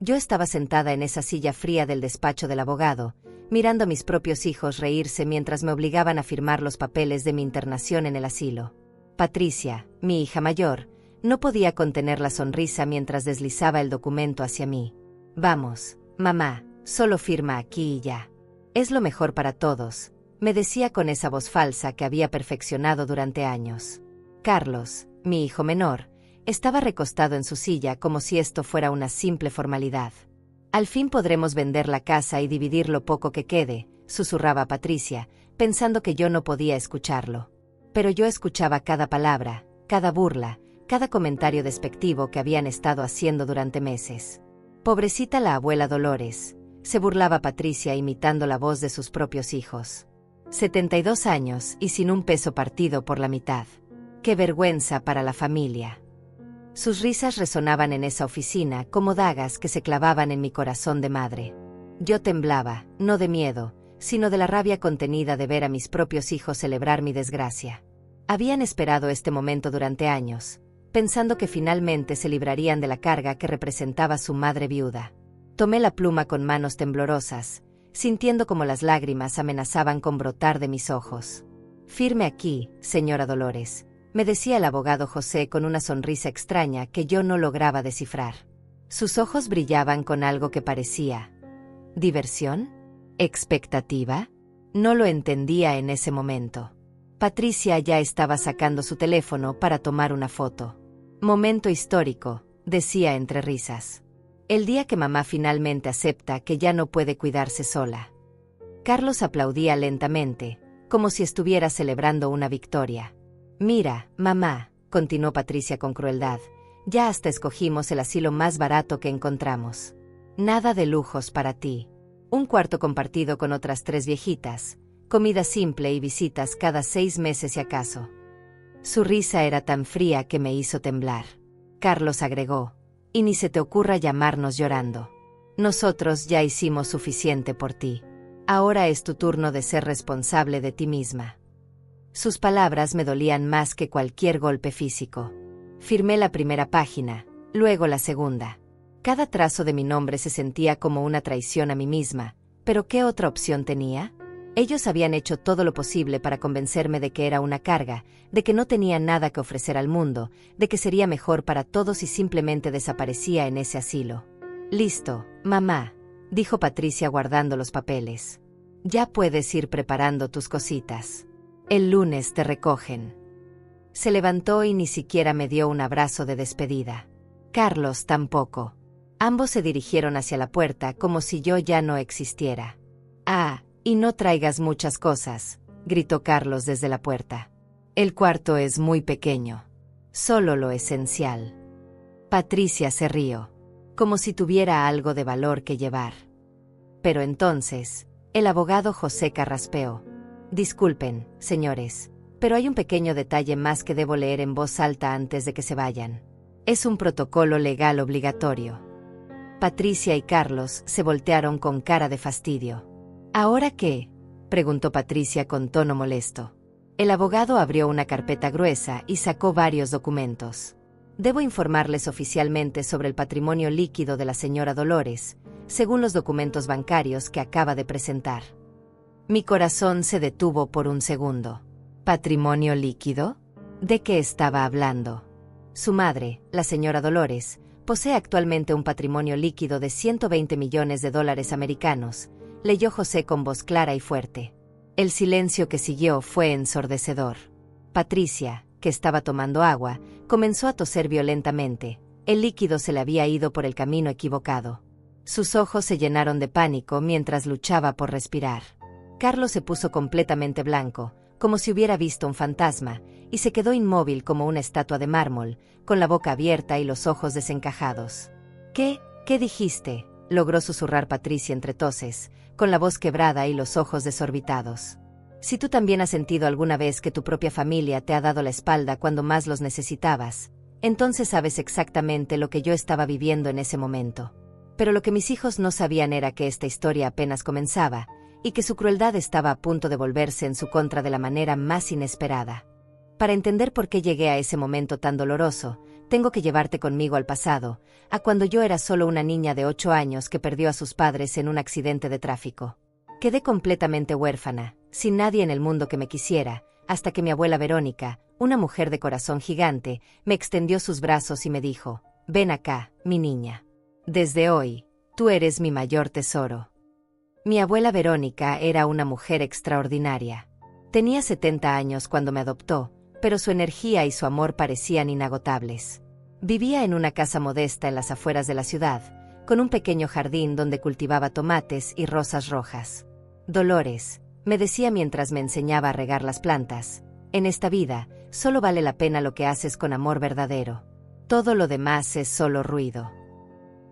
Yo estaba sentada en esa silla fría del despacho del abogado, mirando a mis propios hijos reírse mientras me obligaban a firmar los papeles de mi internación en el asilo. Patricia, mi hija mayor, no podía contener la sonrisa mientras deslizaba el documento hacia mí. Vamos, mamá, solo firma aquí y ya. Es lo mejor para todos, me decía con esa voz falsa que había perfeccionado durante años. Carlos, mi hijo menor, estaba recostado en su silla como si esto fuera una simple formalidad. Al fin podremos vender la casa y dividir lo poco que quede, susurraba Patricia, pensando que yo no podía escucharlo. Pero yo escuchaba cada palabra, cada burla, cada comentario despectivo que habían estado haciendo durante meses. Pobrecita la abuela Dolores, se burlaba Patricia imitando la voz de sus propios hijos. 72 años y sin un peso partido por la mitad. ¡Qué vergüenza para la familia! Sus risas resonaban en esa oficina como dagas que se clavaban en mi corazón de madre. Yo temblaba, no de miedo, sino de la rabia contenida de ver a mis propios hijos celebrar mi desgracia. Habían esperado este momento durante años, pensando que finalmente se librarían de la carga que representaba su madre viuda. Tomé la pluma con manos temblorosas, sintiendo como las lágrimas amenazaban con brotar de mis ojos. «Firme aquí, señora Dolores», me decía el abogado José con una sonrisa extraña que yo no lograba descifrar. Sus ojos brillaban con algo que parecía... ¿diversión? ¿Expectativa? No lo entendía en ese momento. Patricia ya estaba sacando su teléfono para tomar una foto. «Momento histórico», decía entre risas. «El día que mamá finalmente acepta que ya no puede cuidarse sola». Carlos aplaudía lentamente, como si estuviera celebrando una victoria. «Mira, mamá», continuó Patricia con crueldad, «ya hasta escogimos el asilo más barato que encontramos. Nada de lujos para ti. Un cuarto compartido con otras 3 viejitas, comida simple y visitas cada 6 meses si acaso». Su risa era tan fría que me hizo temblar. Carlos agregó, «Y ni se te ocurra llamarnos llorando. Nosotros ya hicimos suficiente por ti. Ahora es tu turno de ser responsable de ti misma». Sus palabras me dolían más que cualquier golpe físico. Firmé la primera página, luego la segunda. Cada trazo de mi nombre se sentía como una traición a mí misma, pero ¿qué otra opción tenía? Ellos habían hecho todo lo posible para convencerme de que era una carga, de que no tenía nada que ofrecer al mundo, de que sería mejor para todos si simplemente desaparecía en ese asilo. «Listo, mamá», dijo Patricia guardando los papeles. «Ya puedes ir preparando tus cositas. El lunes te recogen». Se levantó y ni siquiera me dio un abrazo de despedida. Carlos tampoco. Ambos se dirigieron hacia la puerta como si yo ya no existiera. «Ah, y no traigas muchas cosas», gritó Carlos desde la puerta. «El cuarto es muy pequeño. Solo lo esencial». Patricia se rió, como si tuviera algo de valor que llevar. Pero entonces, el abogado José carraspeó. «Disculpen, señores, pero hay un pequeño detalle más que debo leer en voz alta antes de que se vayan. Es un protocolo legal obligatorio». Patricia y Carlos se voltearon con cara de fastidio. «¿Ahora qué?», preguntó Patricia con tono molesto. El abogado abrió una carpeta gruesa y sacó varios documentos. «Debo informarles oficialmente sobre el patrimonio líquido de la señora Dolores, según los documentos bancarios que acaba de presentar». Mi corazón se detuvo por un segundo. ¿Patrimonio líquido? ¿De qué estaba hablando? Su madre, la señora Dolores, posee actualmente un patrimonio líquido de $120 millones americanos, leyó José con voz clara y fuerte. El silencio que siguió fue ensordecedor. Patricia, que estaba tomando agua, comenzó a toser violentamente. El líquido se le había ido por el camino equivocado. Sus ojos se llenaron de pánico mientras luchaba por respirar. Carlos se puso completamente blanco, como si hubiera visto un fantasma, y se quedó inmóvil como una estatua de mármol, con la boca abierta y los ojos desencajados. ¿Qué dijiste?, logró susurrar Patricia entre toses, con la voz quebrada y los ojos desorbitados. Si tú también has sentido alguna vez que tu propia familia te ha dado la espalda cuando más los necesitabas, entonces sabes exactamente lo que yo estaba viviendo en ese momento. Pero lo que mis hijos no sabían era que esta historia apenas comenzaba, y que su crueldad estaba a punto de volverse en su contra de la manera más inesperada. Para entender por qué llegué a ese momento tan doloroso, tengo que llevarte conmigo al pasado, a cuando yo era solo una niña de 8 años que perdió a sus padres en un accidente de tráfico. Quedé completamente huérfana, sin nadie en el mundo que me quisiera, hasta que mi abuela Verónica, una mujer de corazón gigante, me extendió sus brazos y me dijo: «Ven acá, mi niña. Desde hoy, tú eres mi mayor tesoro». Mi abuela Verónica era una mujer extraordinaria. Tenía 70 años cuando me adoptó, pero su energía y su amor parecían inagotables. Vivía en una casa modesta en las afueras de la ciudad, con un pequeño jardín donde cultivaba tomates y rosas rojas. «Dolores», me decía mientras me enseñaba a regar las plantas, «en esta vida, solo vale la pena lo que haces con amor verdadero. Todo lo demás es solo ruido».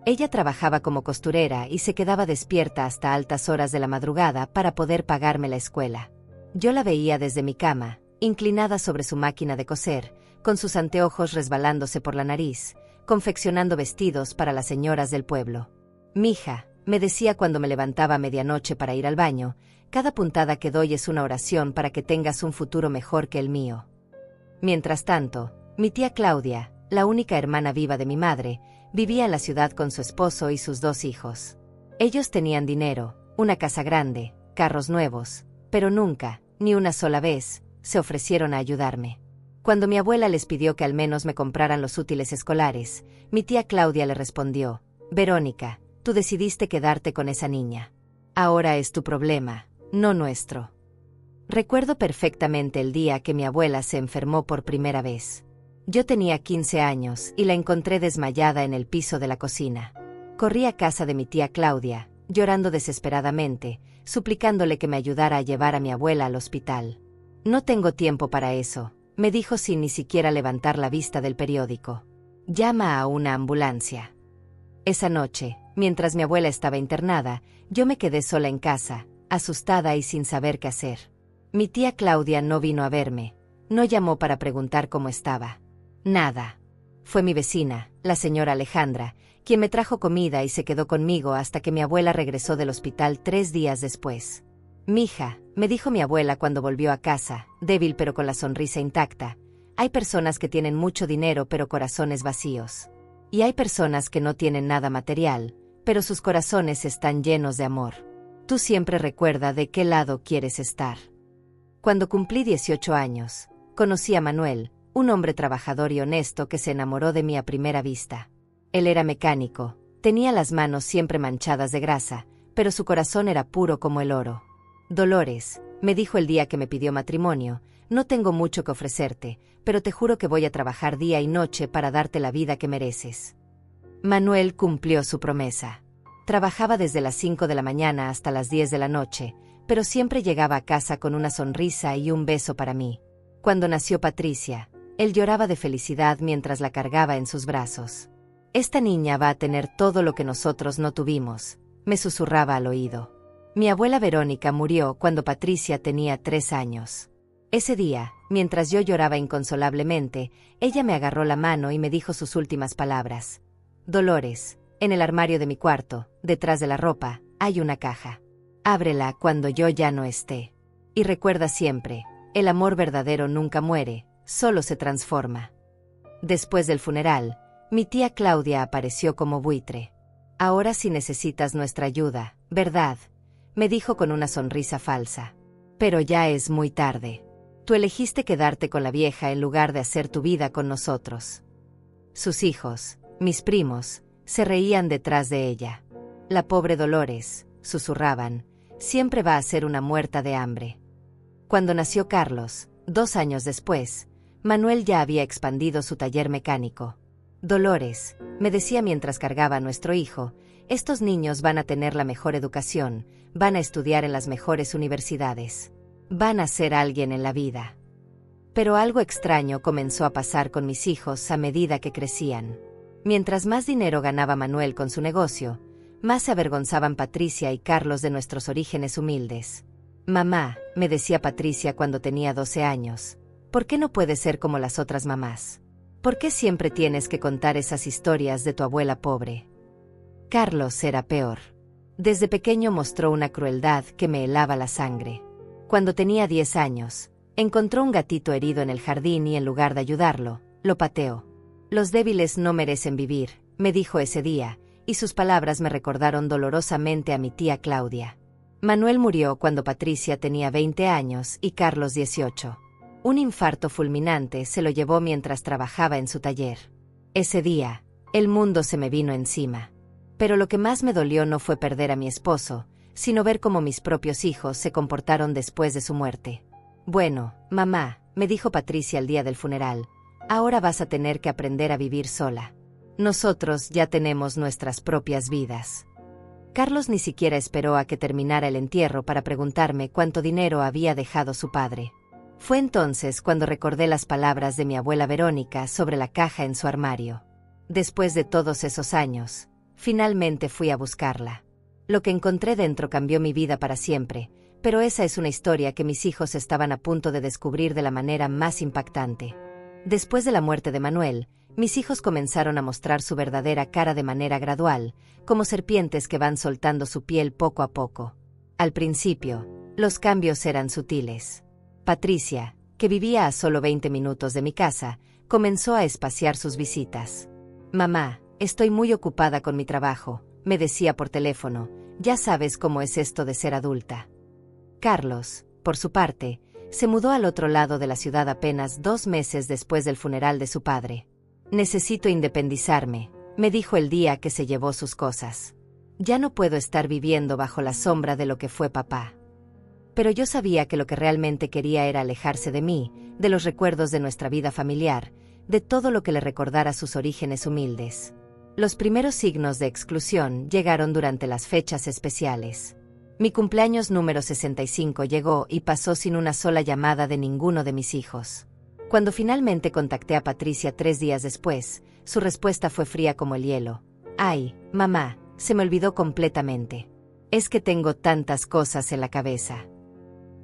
Ella trabajaba como costurera y se quedaba despierta hasta altas horas de la madrugada para poder pagarme la escuela. Yo la veía desde mi cama, inclinada sobre su máquina de coser, con sus anteojos resbalándose por la nariz, confeccionando vestidos para las señoras del pueblo. «Mija», me decía cuando me levantaba a medianoche para ir al baño, «cada puntada que doy es una oración para que tengas un futuro mejor que el mío». Mientras tanto, mi tía Claudia, la única hermana viva de mi madre, vivía en la ciudad con su esposo y sus 2 hijos. Ellos tenían dinero, una casa grande, carros nuevos, pero nunca, ni una sola vez, se ofrecieron a ayudarme. Cuando mi abuela les pidió que al menos me compraran los útiles escolares, mi tía Claudia le respondió: «Verónica, tú decidiste quedarte con esa niña. Ahora es tu problema, no nuestro». Recuerdo perfectamente el día que mi abuela se enfermó por primera vez. Yo tenía 15 años y la encontré desmayada en el piso de la cocina. Corrí a casa de mi tía Claudia, llorando desesperadamente, suplicándole que me ayudara a llevar a mi abuela al hospital. «No tengo tiempo para eso», me dijo sin ni siquiera levantar la vista del periódico. «Llama a una ambulancia». Esa noche, mientras mi abuela estaba internada, yo me quedé sola en casa, asustada y sin saber qué hacer. Mi tía Claudia no vino a verme, no llamó para preguntar cómo estaba. Nada. Fue mi vecina, la señora Alejandra, quien me trajo comida y se quedó conmigo hasta que mi abuela regresó del hospital 3 días después. «Mija», me dijo mi abuela cuando volvió a casa, débil pero con la sonrisa intacta, «hay personas que tienen mucho dinero pero corazones vacíos. Y hay personas que no tienen nada material, pero sus corazones están llenos de amor. Tú siempre recuerda de qué lado quieres estar». Cuando cumplí 18 años, conocí a Manuel, un hombre trabajador y honesto que se enamoró de mí a primera vista. Él era mecánico, tenía las manos siempre manchadas de grasa, pero su corazón era puro como el oro. «Dolores», me dijo el día que me pidió matrimonio, «no tengo mucho que ofrecerte, pero te juro que voy a trabajar día y noche para darte la vida que mereces». Manuel cumplió su promesa. Trabajaba desde las 5 de la mañana hasta las 10 de la noche, pero siempre llegaba a casa con una sonrisa y un beso para mí. Cuando nació Patricia, él lloraba de felicidad mientras la cargaba en sus brazos. «Esta niña va a tener todo lo que nosotros no tuvimos», me susurraba al oído. Mi abuela Verónica murió cuando Patricia tenía 3 años. Ese día, mientras yo lloraba inconsolablemente, ella me agarró la mano y me dijo sus últimas palabras. «Dolores, en el armario de mi cuarto, detrás de la ropa, hay una caja. Ábrela cuando yo ya no esté. Y recuerda siempre, el amor verdadero nunca muere, solo se transforma». Después del funeral, mi tía Claudia apareció como buitre. «Ahora sí necesitas nuestra ayuda, ¿verdad?», me dijo con una sonrisa falsa. «Pero ya es muy tarde. Tú elegiste quedarte con la vieja en lugar de hacer tu vida con nosotros». Sus hijos, mis primos, se reían detrás de ella. «La pobre Dolores», susurraban, «siempre va a ser una muerta de hambre». Cuando nació Carlos, 2 años después, Manuel ya había expandido su taller mecánico. «Dolores», me decía mientras cargaba a nuestro hijo, «estos niños van a tener la mejor educación, van a estudiar en las mejores universidades. Van a ser alguien en la vida». Pero algo extraño comenzó a pasar con mis hijos a medida que crecían. Mientras más dinero ganaba Manuel con su negocio, más se avergonzaban Patricia y Carlos de nuestros orígenes humildes. «Mamá», me decía Patricia cuando tenía 12 años, «¿por qué no puedes ser como las otras mamás? ¿Por qué siempre tienes que contar esas historias de tu abuela pobre?». Carlos era peor. Desde pequeño mostró una crueldad que me helaba la sangre. Cuando tenía 10 años, encontró un gatito herido en el jardín y en lugar de ayudarlo, lo pateó. Los débiles no merecen vivir, me dijo ese día, y sus palabras me recordaron dolorosamente a mi tía Claudia. Manuel murió cuando Patricia tenía 20 años y Carlos 18. Un infarto fulminante se lo llevó mientras trabajaba en su taller. Ese día, el mundo se me vino encima. Pero lo que más me dolió no fue perder a mi esposo, sino ver cómo mis propios hijos se comportaron después de su muerte. Bueno, mamá, me dijo Patricia el día del funeral, ahora vas a tener que aprender a vivir sola. Nosotros ya tenemos nuestras propias vidas. Carlos ni siquiera esperó a que terminara el entierro para preguntarme cuánto dinero había dejado su padre. Fue entonces cuando recordé las palabras de mi abuela Verónica sobre la caja en su armario. Después de todos esos años, finalmente fui a buscarla. Lo que encontré dentro cambió mi vida para siempre, pero esa es una historia que mis hijos estaban a punto de descubrir de la manera más impactante. Después de la muerte de Manuel, mis hijos comenzaron a mostrar su verdadera cara de manera gradual, como serpientes que van soltando su piel poco a poco. Al principio, los cambios eran sutiles. Patricia, que vivía a solo 20 minutos de mi casa, comenzó a espaciar sus visitas. Mamá, estoy muy ocupada con mi trabajo, me decía por teléfono, ya sabes cómo es esto de ser adulta. Carlos, por su parte, se mudó al otro lado de la ciudad apenas 2 meses después del funeral de su padre. Necesito independizarme, me dijo el día que se llevó sus cosas. Ya no puedo estar viviendo bajo la sombra de lo que fue papá. Pero yo sabía que lo que realmente quería era alejarse de mí, de los recuerdos de nuestra vida familiar, de todo lo que le recordara sus orígenes humildes. Los primeros signos de exclusión llegaron durante las fechas especiales. Mi cumpleaños número 65 llegó y pasó sin una sola llamada de ninguno de mis hijos. Cuando finalmente contacté a Patricia 3 días después, su respuesta fue fría como el hielo. Ay, mamá, se me olvidó completamente. Es que tengo tantas cosas en la cabeza.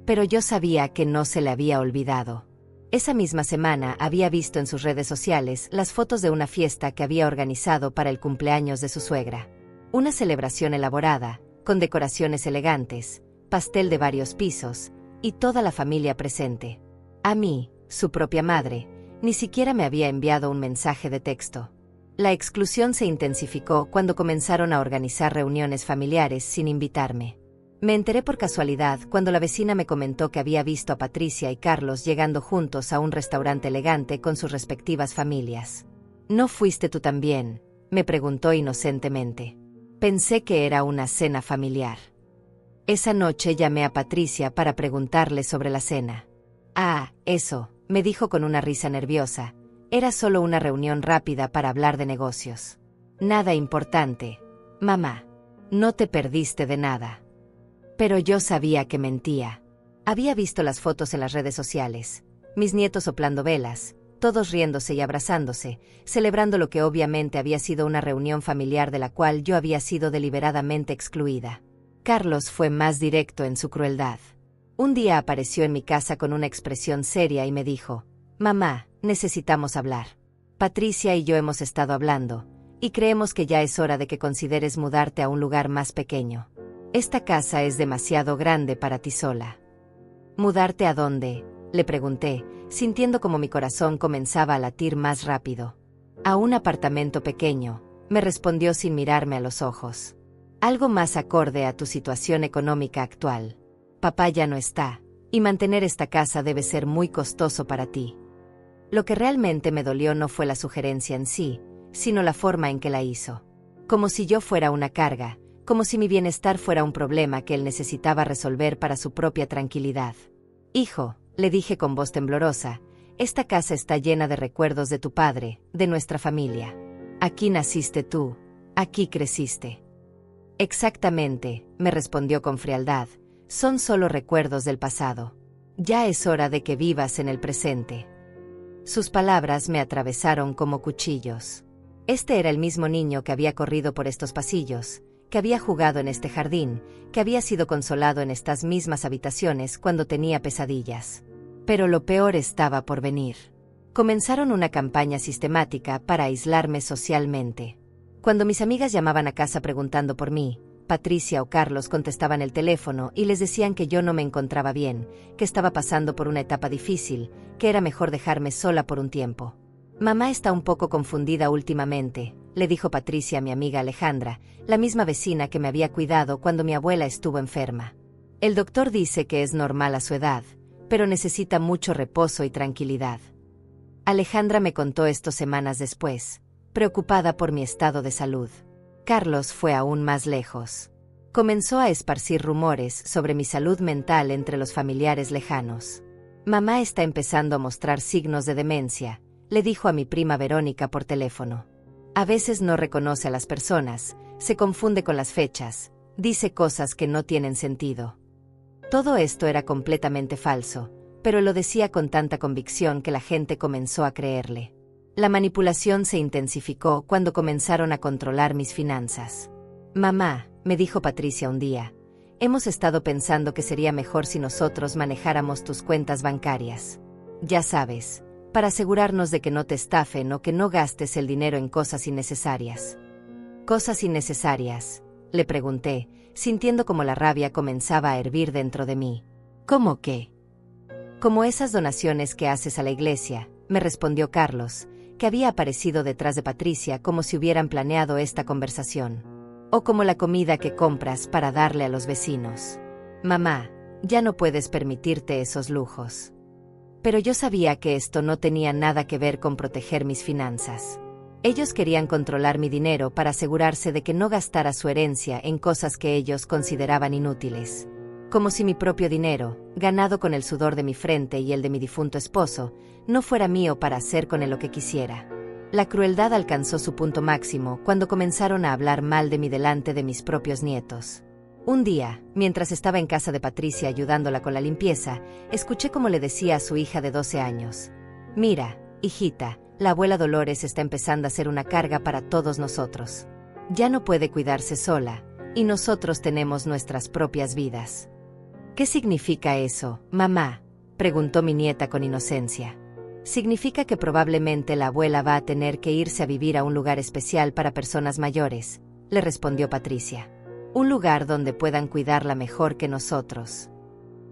Pero yo sabía que no se le había olvidado. Esa misma semana había visto en sus redes sociales las fotos de una fiesta que había organizado para el cumpleaños de su suegra. Una celebración elaborada, con decoraciones elegantes, pastel de varios pisos, y toda la familia presente. A mí, su propia madre, ni siquiera me había enviado un mensaje de texto. La exclusión se intensificó cuando comenzaron a organizar reuniones familiares sin invitarme. Me enteré por casualidad cuando la vecina me comentó que había visto a Patricia y Carlos llegando juntos a un restaurante elegante con sus respectivas familias. ¿No fuiste tú también?, me preguntó inocentemente. Pensé que era una cena familiar. Esa noche llamé a Patricia para preguntarle sobre la cena. Ah, eso, me dijo con una risa nerviosa. Era solo una reunión rápida para hablar de negocios. Nada importante. Mamá, no te perdiste de nada. Pero yo sabía que mentía. Había visto las fotos en las redes sociales, mis nietos soplando velas, todos riéndose y abrazándose, celebrando lo que obviamente había sido una reunión familiar de la cual yo había sido deliberadamente excluida. Carlos fue más directo en su crueldad. Un día apareció en mi casa con una expresión seria y me dijo: «Mamá, necesitamos hablar. Patricia y yo hemos estado hablando, y creemos que ya es hora de que consideres mudarte a un lugar más pequeño. Esta casa es demasiado grande para ti sola». «¿Mudarte a dónde?», le pregunté, sintiendo como mi corazón comenzaba a latir más rápido. «A un apartamento pequeño», me respondió sin mirarme a los ojos. «Algo más acorde a tu situación económica actual. Papá ya no está, y mantener esta casa debe ser muy costoso para ti». Lo que realmente me dolió no fue la sugerencia en sí, sino la forma en que la hizo. Como si yo fuera una carga, como si mi bienestar fuera un problema que él necesitaba resolver para su propia tranquilidad. «Hijo», le dije con voz temblorosa, «esta casa está llena de recuerdos de tu padre, de nuestra familia. Aquí naciste tú, aquí creciste». «Exactamente», me respondió con frialdad, «son solo recuerdos del pasado. Ya es hora de que vivas en el presente». Sus palabras me atravesaron como cuchillos. Este era el mismo niño que había corrido por estos pasillos, que había jugado en este jardín, que había sido consolado en estas mismas habitaciones cuando tenía pesadillas. Pero lo peor estaba por venir. Comenzaron una campaña sistemática para aislarme socialmente. Cuando mis amigas llamaban a casa preguntando por mí, Patricia o Carlos contestaban el teléfono y les decían que yo no me encontraba bien, que estaba pasando por una etapa difícil, que era mejor dejarme sola por un tiempo. Mamá está un poco confundida últimamente, le dijo Patricia a mi amiga Alejandra, la misma vecina que me había cuidado cuando mi abuela estuvo enferma. El doctor dice que es normal a su edad, pero necesita mucho reposo y tranquilidad. Alejandra me contó esto semanas después, preocupada por mi estado de salud. Carlos fue aún más lejos. Comenzó a esparcir rumores sobre mi salud mental entre los familiares lejanos. Mamá está empezando a mostrar signos de demencia, le dijo a mi prima Verónica por teléfono. A veces no reconoce a las personas, se confunde con las fechas, dice cosas que no tienen sentido. Todo esto era completamente falso, pero lo decía con tanta convicción que la gente comenzó a creerle. La manipulación se intensificó cuando comenzaron a controlar mis finanzas. Mamá, me dijo Patricia un día, hemos estado pensando que sería mejor si nosotros manejáramos tus cuentas bancarias. Ya sabes, para asegurarnos de que no te estafen o que no gastes el dinero en cosas innecesarias. ¿Cosas innecesarias?, le pregunté, sintiendo como la rabia comenzaba a hervir dentro de mí. ¿Cómo qué? Como esas donaciones que haces a la iglesia, me respondió Carlos, que había aparecido detrás de Patricia como si hubieran planeado esta conversación. O como la comida que compras para darle a los vecinos. Mamá, ya no puedes permitirte esos lujos. Pero yo sabía que esto no tenía nada que ver con proteger mis finanzas. Ellos querían controlar mi dinero para asegurarse de que no gastara su herencia en cosas que ellos consideraban inútiles. Como si mi propio dinero, ganado con el sudor de mi frente y el de mi difunto esposo, no fuera mío para hacer con él lo que quisiera. La crueldad alcanzó su punto máximo cuando comenzaron a hablar mal de mí delante de mis propios nietos. Un día, mientras estaba en casa de Patricia ayudándola con la limpieza, escuché cómo le decía a su hija de 12 años: «Mira, hijita, la abuela Dolores está empezando a ser una carga para todos nosotros. Ya no puede cuidarse sola, y nosotros tenemos nuestras propias vidas». «¿Qué significa eso, mamá?», preguntó mi nieta con inocencia. «Significa que probablemente la abuela va a tener que irse a vivir a un lugar especial para personas mayores», le respondió Patricia. «Un lugar donde puedan cuidarla mejor que nosotros».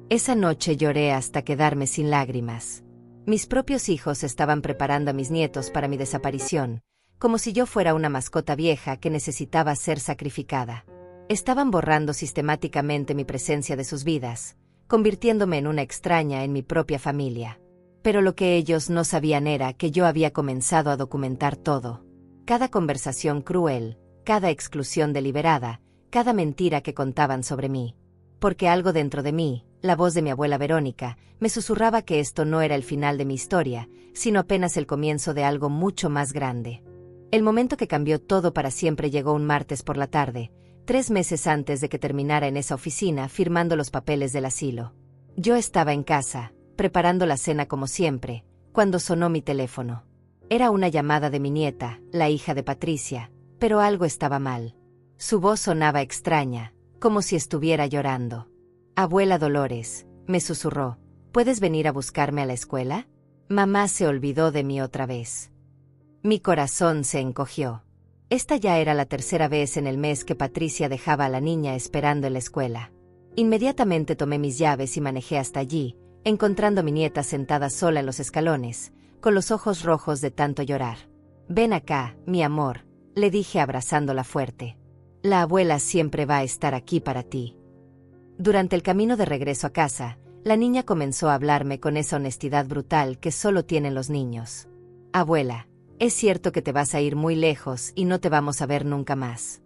Esa noche lloré hasta quedarme sin lágrimas. Mis propios hijos estaban preparando a mis nietos para mi desaparición, como si yo fuera una mascota vieja que necesitaba ser sacrificada. Estaban borrando sistemáticamente mi presencia de sus vidas, convirtiéndome en una extraña en mi propia familia. Pero lo que ellos no sabían era que yo había comenzado a documentar todo. Cada conversación cruel, cada exclusión deliberada, cada mentira que contaban sobre mí. Porque algo dentro de mí, la voz de mi abuela Verónica, me susurraba que esto no era el final de mi historia, sino apenas el comienzo de algo mucho más grande. El momento que cambió todo para siempre llegó un martes por la tarde, 3 meses antes de que terminara en esa oficina firmando los papeles del asilo. Yo estaba en casa, preparando la cena como siempre, cuando sonó mi teléfono. Era una llamada de mi nieta, la hija de Patricia, pero algo estaba mal. Su voz sonaba extraña, como si estuviera llorando. «Abuela Dolores», me susurró, «¿puedes venir a buscarme a la escuela?». Mamá se olvidó de mí otra vez. Mi corazón se encogió. Esta ya era la 3ª vez en el mes que Patricia dejaba a la niña esperando en la escuela. Inmediatamente tomé mis llaves y manejé hasta allí, encontrando a mi nieta sentada sola en los escalones, con los ojos rojos de tanto llorar. «Ven acá, mi amor», le dije abrazándola fuerte. «La abuela siempre va a estar aquí para ti». Durante el camino de regreso a casa, la niña comenzó a hablarme con esa honestidad brutal que solo tienen los niños. «Abuela, es cierto que te vas a ir muy lejos y no te vamos a ver nunca más».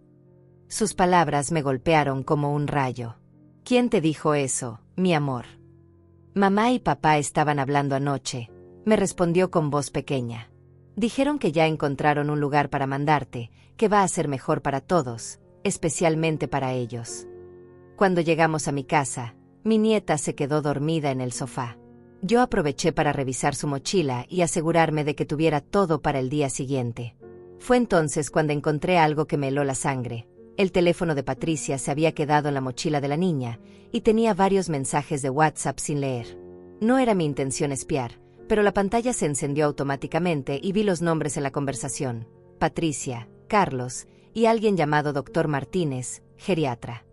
Sus palabras me golpearon como un rayo. «¿Quién te dijo eso, mi amor?». «Mamá y papá estaban hablando anoche», me respondió con voz pequeña. «Dijeron que ya encontraron un lugar para mandarte, que va a ser mejor para todos, especialmente para ellos». Cuando llegamos a mi casa, mi nieta se quedó dormida en el sofá. Yo aproveché para revisar su mochila y asegurarme de que tuviera todo para el día siguiente. Fue entonces cuando encontré algo que me heló la sangre. El teléfono de Patricia se había quedado en la mochila de la niña y tenía varios mensajes de WhatsApp sin leer. No era mi intención espiar, pero la pantalla se encendió automáticamente y vi los nombres en la conversación: Patricia, Carlos y alguien llamado Dr. Martínez, geriatra.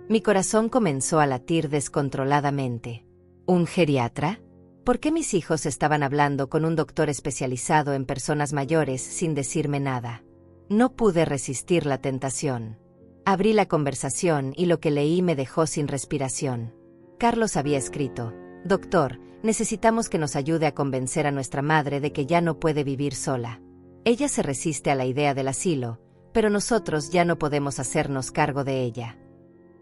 Mi corazón comenzó a latir descontroladamente. ¿Un geriatra? ¿Por qué mis hijos estaban hablando con un doctor especializado en personas mayores sin decirme nada? No pude resistir la tentación. Abrí la conversación y lo que leí me dejó sin respiración. Carlos había escrito: «Doctor, necesitamos que nos ayude a convencer a nuestra madre de que ya no puede vivir sola. Ella se resiste a la idea del asilo, pero nosotros ya no podemos hacernos cargo de ella».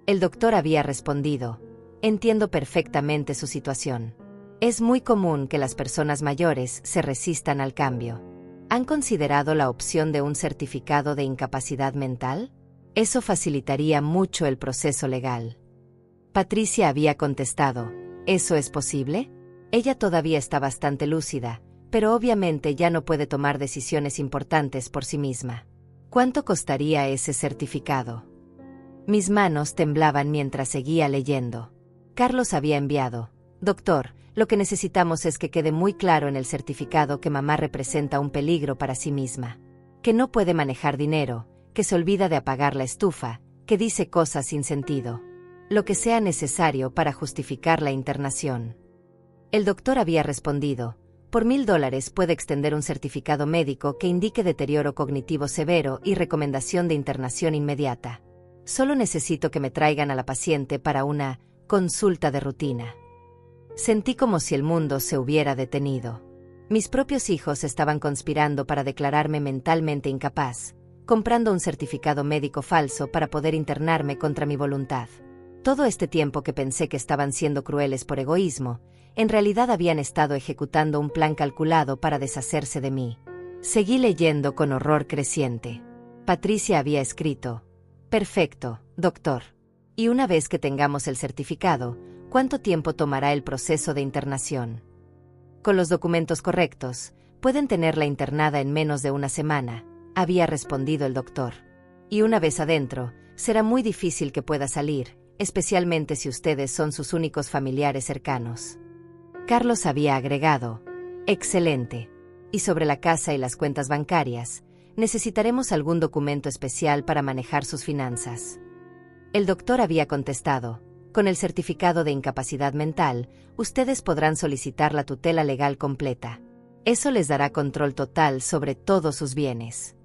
El doctor había respondido: «Entiendo perfectamente su situación. Es muy común que las personas mayores se resistan al cambio. ¿Han considerado la opción de un certificado de incapacidad mental? Eso facilitaría mucho el proceso legal». Patricia había contestado: «¿Eso es posible?». Ella todavía está bastante lúcida, pero obviamente ya no puede tomar decisiones importantes por sí misma. ¿Cuánto costaría ese certificado? Mis manos temblaban mientras seguía leyendo. Carlos había enviado: «Doctor, lo que necesitamos es que quede muy claro en el certificado que mamá representa un peligro para sí misma. Que no puede manejar dinero, que se olvida de apagar la estufa, que dice cosas sin sentido. Lo que sea necesario para justificar la internación». El doctor había respondido: «Por $1000 puede extender un certificado médico que indique deterioro cognitivo severo y recomendación de internación inmediata. Solo necesito que me traigan a la paciente para una consulta de rutina». Sentí como si el mundo se hubiera detenido. Mis propios hijos estaban conspirando para declararme mentalmente incapaz, comprando un certificado médico falso para poder internarme contra mi voluntad. Todo este tiempo que pensé que estaban siendo crueles por egoísmo, en realidad habían estado ejecutando un plan calculado para deshacerse de mí. Seguí leyendo con horror creciente. Patricia había escrito: «Perfecto, doctor. Y una vez que tengamos el certificado, ¿cuánto tiempo tomará el proceso de internación? Con los documentos correctos, pueden tenerla internada en menos de una semana», había respondido el doctor. «Y una vez adentro, será muy difícil que pueda salir, especialmente si ustedes son sus únicos familiares cercanos». Carlos había agregado: «Excelente. Y sobre la casa y las cuentas bancarias, necesitaremos algún documento especial para manejar sus finanzas». El doctor había contestado: «Con el certificado de incapacidad mental, ustedes podrán solicitar la tutela legal completa. Eso les dará control total sobre todos sus bienes».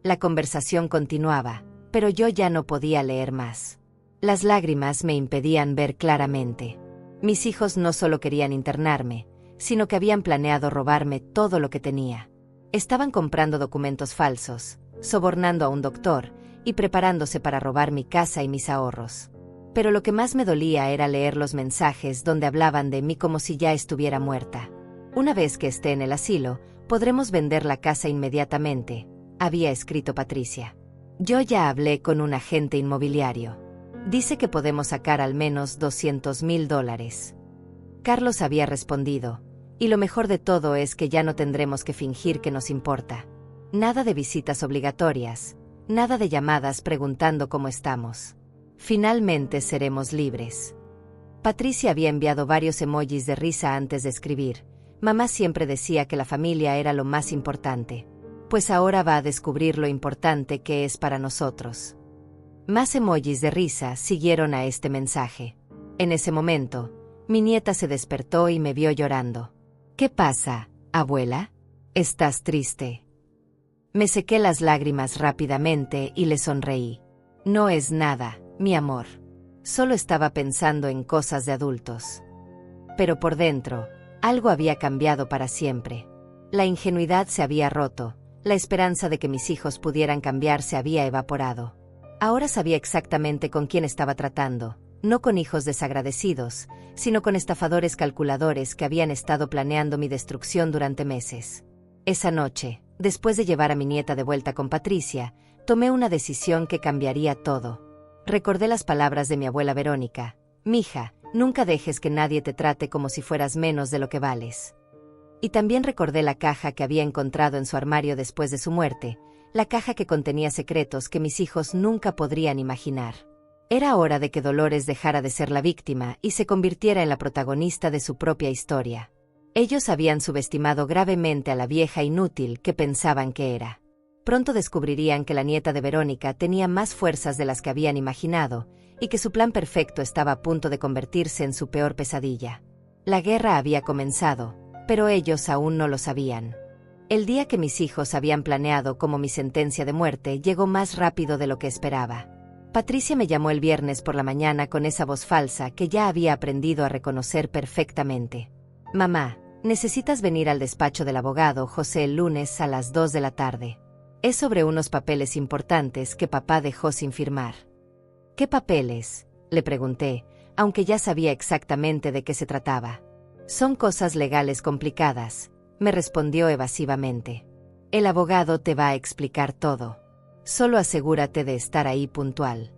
La conversación continuaba, pero yo ya no podía leer más. Las lágrimas me impedían ver claramente. Mis hijos no solo querían internarme, sino que habían planeado robarme todo lo que tenía. Estaban comprando documentos falsos, sobornando a un doctor y preparándose para robar mi casa y mis ahorros. Pero lo que más me dolía era leer los mensajes donde hablaban de mí como si ya estuviera muerta. «Una vez que esté en el asilo, podremos vender la casa inmediatamente», había escrito Patricia. «Yo ya hablé con un agente inmobiliario. Dice que podemos sacar al menos $200,000. Carlos había respondido: «Y lo mejor de todo es que ya no tendremos que fingir que nos importa. Nada de visitas obligatorias, nada de llamadas preguntando cómo estamos. Finalmente seremos libres». Patricia había enviado varios emojis de risa antes de escribir: «Mamá siempre decía que la familia era lo más importante. Pues ahora va a descubrir lo importante que es para nosotros». Más emojis de risa siguieron a este mensaje. En ese momento, mi nieta se despertó y me vio llorando. «¿Qué pasa, abuela? ¿Estás triste?». Me sequé las lágrimas rápidamente y le sonreí. «No es nada, mi amor. Solo estaba pensando en cosas de adultos». Pero por dentro, algo había cambiado para siempre. La ingenuidad se había roto, la esperanza de que mis hijos pudieran cambiar se había evaporado. Ahora sabía exactamente con quién estaba tratando, no con hijos desagradecidos, sino con estafadores calculadores que habían estado planeando mi destrucción durante meses. Esa noche, después de llevar a mi nieta de vuelta con Patricia, tomé una decisión que cambiaría todo. Recordé las palabras de mi abuela Verónica: «Mija, nunca dejes que nadie te trate como si fueras menos de lo que vales». Y también recordé la caja que había encontrado en su armario después de su muerte, la caja que contenía secretos que mis hijos nunca podrían imaginar. Era hora de que Dolores dejara de ser la víctima y se convirtiera en la protagonista de su propia historia. Ellos habían subestimado gravemente a la vieja inútil que pensaban que era. Pronto descubrirían que la nieta de Verónica tenía más fuerzas de las que habían imaginado, y que su plan perfecto estaba a punto de convertirse en su peor pesadilla. La guerra había comenzado, pero ellos aún no lo sabían. El día que mis hijos habían planeado como mi sentencia de muerte llegó más rápido de lo que esperaba. Patricia me llamó el viernes por la mañana con esa voz falsa que ya había aprendido a reconocer perfectamente. Mamá, necesitas venir al despacho del abogado José el lunes a las 2 de la tarde. Es sobre unos papeles importantes que papá dejó sin firmar. ¿Qué papeles?, le pregunté, aunque ya sabía exactamente de qué se trataba. Son cosas legales complicadas, me respondió evasivamente. El abogado te va a explicar todo. Solo asegúrate de estar ahí puntual.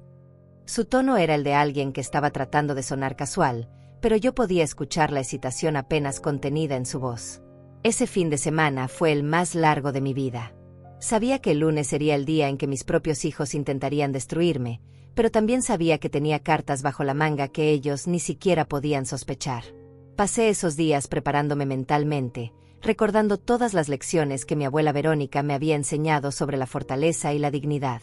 Su tono era el de alguien que estaba tratando de sonar casual, pero yo podía escuchar la excitación apenas contenida en su voz. Ese fin de semana fue el más largo de mi vida. Sabía que el lunes sería el día en que mis propios hijos intentarían destruirme, pero también sabía que tenía cartas bajo la manga que ellos ni siquiera podían sospechar. Pasé esos días preparándome mentalmente, recordando todas las lecciones que mi abuela Verónica me había enseñado sobre la fortaleza y la dignidad.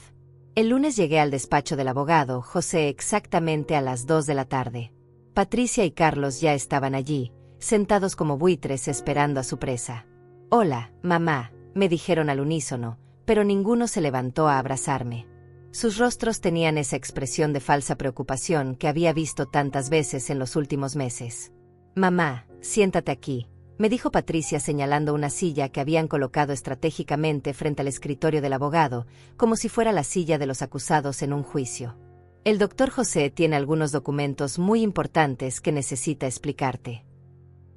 El lunes llegué al despacho del abogado José exactamente a las 2 de la tarde. Patricia y Carlos ya estaban allí, sentados como buitres esperando a su presa. «Hola, mamá», me dijeron al unísono, pero ninguno se levantó a abrazarme. Sus rostros tenían esa expresión de falsa preocupación que había visto tantas veces en los últimos meses. «Mamá, siéntate aquí», me dijo Patricia señalando una silla que habían colocado estratégicamente frente al escritorio del abogado, como si fuera la silla de los acusados en un juicio. «El doctor José tiene algunos documentos muy importantes que necesita explicarte».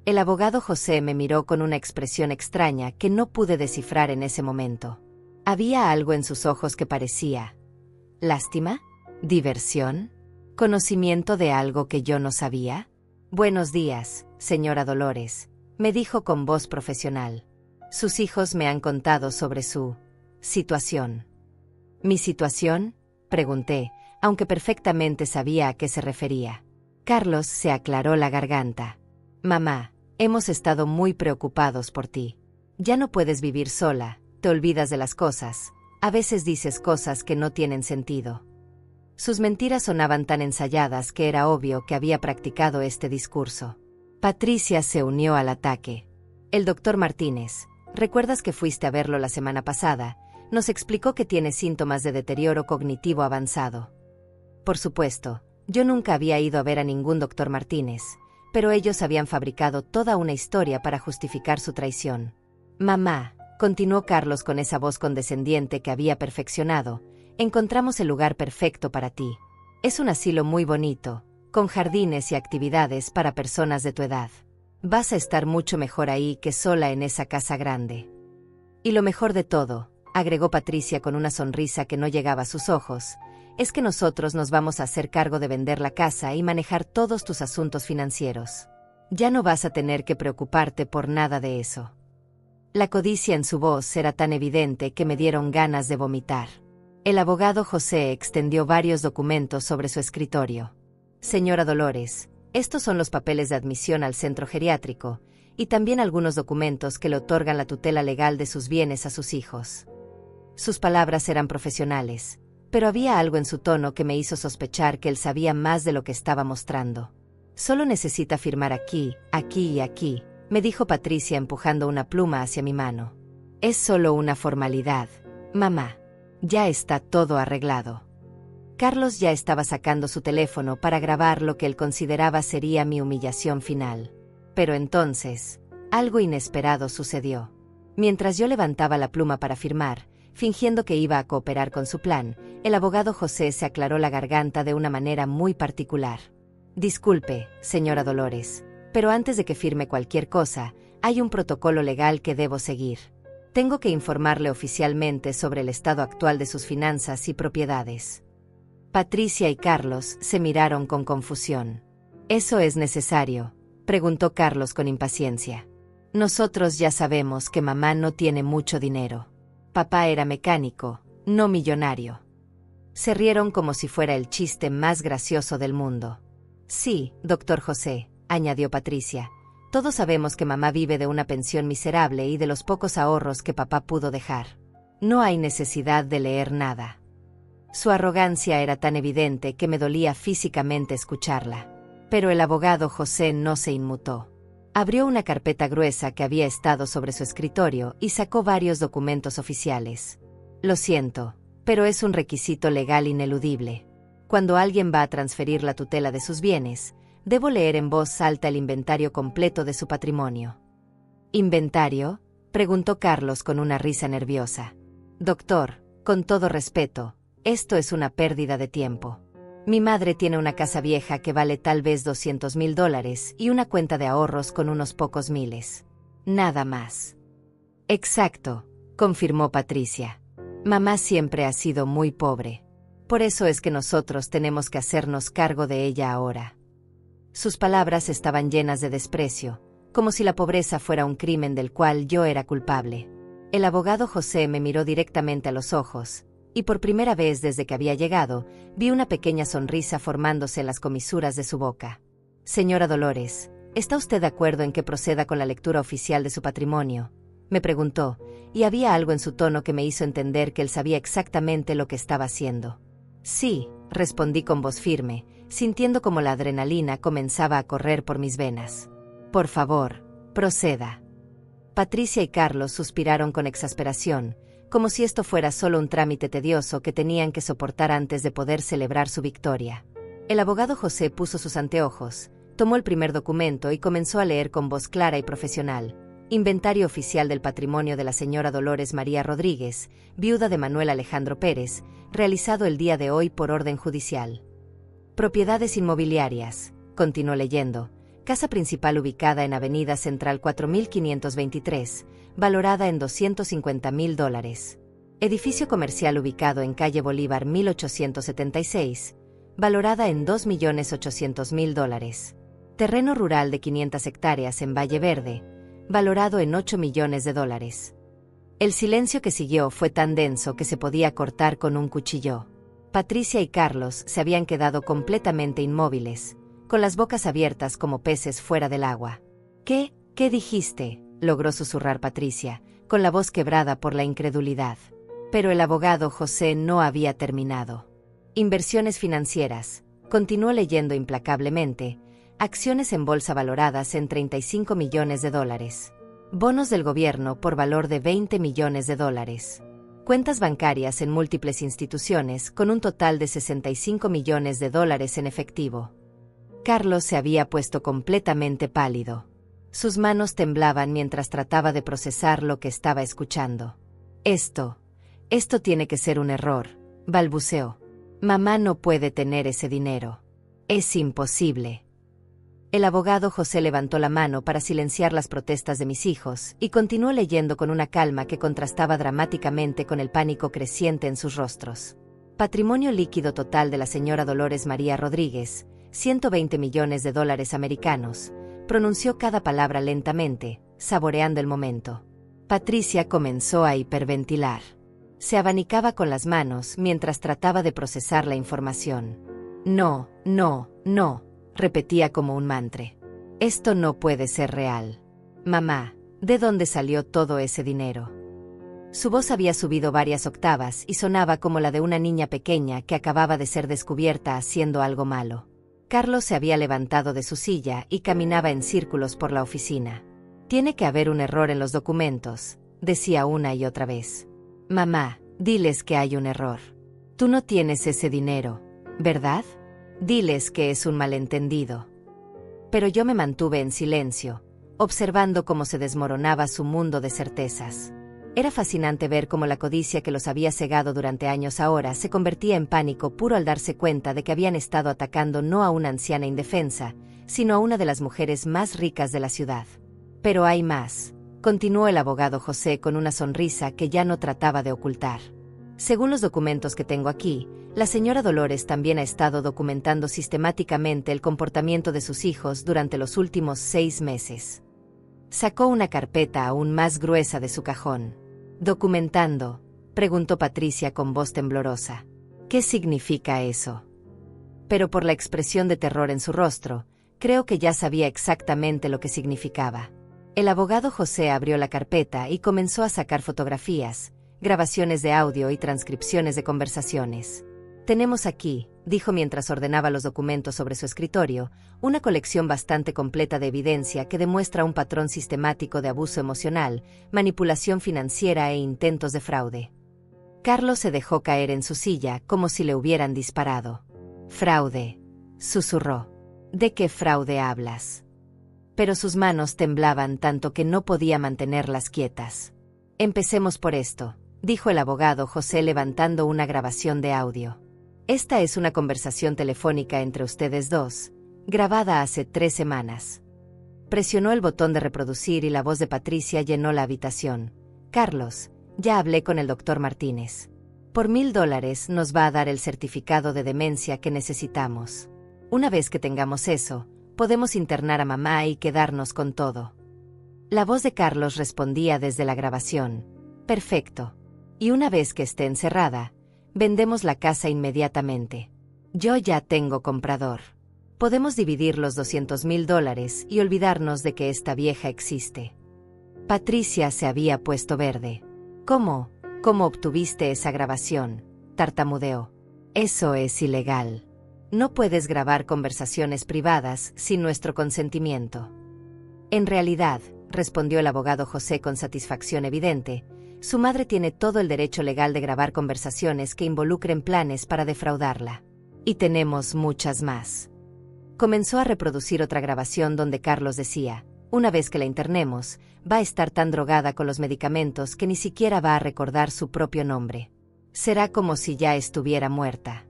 El abogado José me miró con una expresión extraña que no pude descifrar en ese momento. Había algo en sus ojos que parecía ¿lástima? ¿Diversión? ¿Conocimiento de algo que yo no sabía? «Buenos días, señora Dolores», me dijo con voz profesional. «Sus hijos me han contado sobre su situación». «¿Mi situación?», pregunté, aunque perfectamente sabía a qué se refería. Carlos se aclaró la garganta. «Mamá, hemos estado muy preocupados por ti. Ya no puedes vivir sola, te olvidas de las cosas, a veces dices cosas que no tienen sentido». Sus mentiras sonaban tan ensayadas que era obvio que había practicado este discurso. Patricia se unió al ataque. «El doctor Martínez, ¿recuerdas que fuiste a verlo la semana pasada? Nos explicó que tiene síntomas de deterioro cognitivo avanzado». Por supuesto, yo nunca había ido a ver a ningún doctor Martínez, pero ellos habían fabricado toda una historia para justificar su traición. «Mamá», continuó Carlos con esa voz condescendiente que había perfeccionado, «encontramos el lugar perfecto para ti. Es un asilo muy bonito, con jardines y actividades para personas de tu edad. Vas a estar mucho mejor ahí que sola en esa casa grande. Y lo mejor de todo», agregó Patricia con una sonrisa que no llegaba a sus ojos, «es que nosotros nos vamos a hacer cargo de vender la casa y manejar todos tus asuntos financieros. Ya no vas a tener que preocuparte por nada de eso». La codicia en su voz era tan evidente que me dieron ganas de vomitar. El abogado José extendió varios documentos sobre su escritorio. «Señora Dolores, estos son los papeles de admisión al centro geriátrico, y también algunos documentos que le otorgan la tutela legal de sus bienes a sus hijos». Sus palabras eran profesionales, pero había algo en su tono que me hizo sospechar que él sabía más de lo que estaba mostrando. «Solo necesita firmar aquí, aquí y aquí», me dijo Patricia empujando una pluma hacia mi mano. «Es solo una formalidad, mamá. Ya está todo arreglado». Carlos ya estaba sacando su teléfono para grabar lo que él consideraba sería mi humillación final. Pero entonces, algo inesperado sucedió. Mientras yo levantaba la pluma para firmar, fingiendo que iba a cooperar con su plan, el abogado José se aclaró la garganta de una manera muy particular. «Disculpe, señora Dolores, pero antes de que firme cualquier cosa, hay un protocolo legal que debo seguir. Tengo que informarle oficialmente sobre el estado actual de sus finanzas y propiedades». Patricia y Carlos se miraron con confusión. «¿Eso es necesario?», preguntó Carlos con impaciencia. «Nosotros ya sabemos que mamá no tiene mucho dinero. Papá era mecánico, no millonario». Se rieron como si fuera el chiste más gracioso del mundo. «Sí, doctor José», añadió Patricia, «todos sabemos que mamá vive de una pensión miserable y de los pocos ahorros que papá pudo dejar. No hay necesidad de leer nada». Su arrogancia era tan evidente que me dolía físicamente escucharla. Pero el abogado José no se inmutó. Abrió una carpeta gruesa que había estado sobre su escritorio y sacó varios documentos oficiales. Lo siento, pero es un requisito legal ineludible. Cuando alguien va a transferir la tutela de sus bienes, debo leer en voz alta el inventario completo de su patrimonio. ¿Inventario?, preguntó Carlos con una risa nerviosa. Doctor, con todo respeto, esto es una pérdida de tiempo. Mi madre tiene una casa vieja que vale tal vez $200,000 y una cuenta de ahorros con unos pocos miles. Nada más. Exacto, confirmó Patricia. Mamá siempre ha sido muy pobre. Por eso es que nosotros tenemos que hacernos cargo de ella ahora. Sus palabras estaban llenas de desprecio, como si la pobreza fuera un crimen del cual yo era culpable. El abogado José me miró directamente a los ojos, y por primera vez desde que había llegado, vi una pequeña sonrisa formándose en las comisuras de su boca. Señora Dolores, ¿está usted de acuerdo en que proceda con la lectura oficial de su patrimonio?, me preguntó, y había algo en su tono que me hizo entender que él sabía exactamente lo que estaba haciendo. Sí, respondí con voz firme, sintiendo como la adrenalina comenzaba a correr por mis venas. Por favor, proceda. Patricia y Carlos suspiraron con exasperación, como si esto fuera solo un trámite tedioso que tenían que soportar antes de poder celebrar su victoria. El abogado José puso sus anteojos, tomó el primer documento y comenzó a leer con voz clara y profesional. Inventario oficial del patrimonio de la señora Dolores María Rodríguez, viuda de Manuel Alejandro Pérez, realizado el día de hoy por orden judicial. Propiedades inmobiliarias, continuó leyendo. Casa principal ubicada en Avenida Central 4523, valorada en $250,000. Edificio comercial ubicado en Calle Bolívar 1876, valorada en $2,800,000. Terreno rural de 500 hectáreas en Valle Verde, valorado en $8 millones. El silencio que siguió fue tan denso que se podía cortar con un cuchillo. Patricia y Carlos se habían quedado completamente inmóviles, con las bocas abiertas como peces fuera del agua. ¿Qué dijiste?, logró susurrar Patricia, con la voz quebrada por la incredulidad. Pero el abogado José no había terminado. Inversiones financieras, continuó leyendo implacablemente. Acciones en bolsa valoradas en $35 millones. Bonos del gobierno por valor de $20 millones. Cuentas bancarias en múltiples instituciones con un total de $65 millones en efectivo. Carlos se había puesto completamente pálido. Sus manos temblaban mientras trataba de procesar lo que estaba escuchando. Esto tiene que ser un error, balbuceó. Mamá no puede tener ese dinero. Es imposible. El abogado José levantó la mano para silenciar las protestas de mis hijos y continuó leyendo con una calma que contrastaba dramáticamente con el pánico creciente en sus rostros. Patrimonio líquido total de la señora Dolores María Rodríguez, $120 millones americanos, pronunció cada palabra lentamente, saboreando el momento. Patricia comenzó a hiperventilar. Se abanicaba con las manos mientras trataba de procesar la información. No, repetía como un mantra. Esto no puede ser real. Mamá, ¿de dónde salió todo ese dinero? Su voz había subido varias octavas y sonaba como la de una niña pequeña que acababa de ser descubierta haciendo algo malo. Carlos se había levantado de su silla y caminaba en círculos por la oficina. Tiene que haber un error en los documentos, decía una y otra vez. Mamá, diles que hay un error. Tú no tienes ese dinero, ¿verdad? Diles que es un malentendido. Pero yo me mantuve en silencio, observando cómo se desmoronaba su mundo de certezas. Era fascinante ver cómo la codicia que los había cegado durante años ahora se convertía en pánico puro al darse cuenta de que habían estado atacando no a una anciana indefensa, sino a una de las mujeres más ricas de la ciudad. Pero hay más, continuó el abogado José con una sonrisa que ya no trataba de ocultar. Según los documentos que tengo aquí, la señora Dolores también ha estado documentando sistemáticamente el comportamiento de sus hijos durante los últimos 6 meses. Sacó una carpeta aún más gruesa de su cajón. ¿Documentando?, preguntó Patricia con voz temblorosa. ¿Qué significa eso? Pero por la expresión de terror en su rostro, creo que ya sabía exactamente lo que significaba. El abogado José abrió la carpeta y comenzó a sacar fotografías, grabaciones de audio y transcripciones de conversaciones. Tenemos aquí, dijo mientras ordenaba los documentos sobre su escritorio, una colección bastante completa de evidencia que demuestra un patrón sistemático de abuso emocional, manipulación financiera e intentos de fraude. Carlos se dejó caer en su silla como si le hubieran disparado. «Fraude», susurró. «¿De qué fraude hablas?» Pero sus manos temblaban tanto que no podía mantenerlas quietas. «Empecemos por esto», dijo el abogado José levantando una grabación de audio. «Esta es una conversación telefónica entre ustedes dos, grabada hace 3 semanas». Presionó el botón de reproducir y la voz de Patricia llenó la habitación. «Carlos, ya hablé con el doctor Martínez. Por $1000 nos va a dar el certificado de demencia que necesitamos. Una vez que tengamos eso, podemos internar a mamá y quedarnos con todo». La voz de Carlos respondía desde la grabación. «Perfecto. Y una vez que esté encerrada, vendemos la casa inmediatamente. Yo ya tengo comprador. Podemos dividir los $200,000 y olvidarnos de que esta vieja existe». Patricia se había puesto verde. «¿Cómo? ¿Cómo obtuviste esa grabación?», tartamudeó. «Eso es ilegal. No puedes grabar conversaciones privadas sin nuestro consentimiento». «En realidad», respondió el abogado José con satisfacción evidente, «su madre tiene todo el derecho legal de grabar conversaciones que involucren planes para defraudarla. Y tenemos muchas más». Comenzó a reproducir otra grabación donde Carlos decía: «Una vez que la internemos, va a estar tan drogada con los medicamentos que ni siquiera va a recordar su propio nombre. Será como si ya estuviera muerta».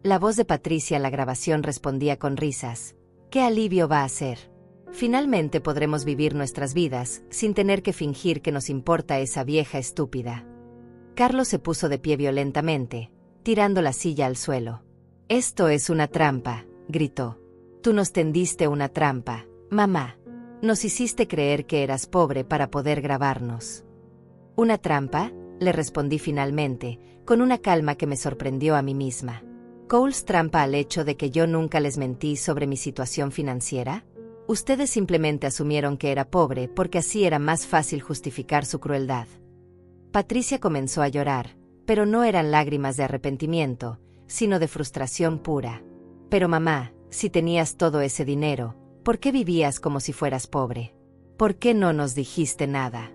La voz de Patricia en la grabación respondía con risas. «¿Qué alivio va a ser? Finalmente podremos vivir nuestras vidas sin tener que fingir que nos importa esa vieja estúpida». Carlos se puso de pie violentamente, tirando la silla al suelo. «Esto es una trampa», gritó. «Tú nos tendiste una trampa, mamá. Nos hiciste creer que eras pobre para poder grabarnos». «¿Una trampa?», le respondí finalmente, con una calma que me sorprendió a mí misma. «¿Coles trampa al hecho de que yo nunca les mentí sobre mi situación financiera? Ustedes simplemente asumieron que era pobre porque así era más fácil justificar su crueldad». Patricia comenzó a llorar, pero no eran lágrimas de arrepentimiento, sino de frustración pura. «Pero mamá, si tenías todo ese dinero, ¿por qué vivías como si fueras pobre? ¿Por qué no nos dijiste nada?».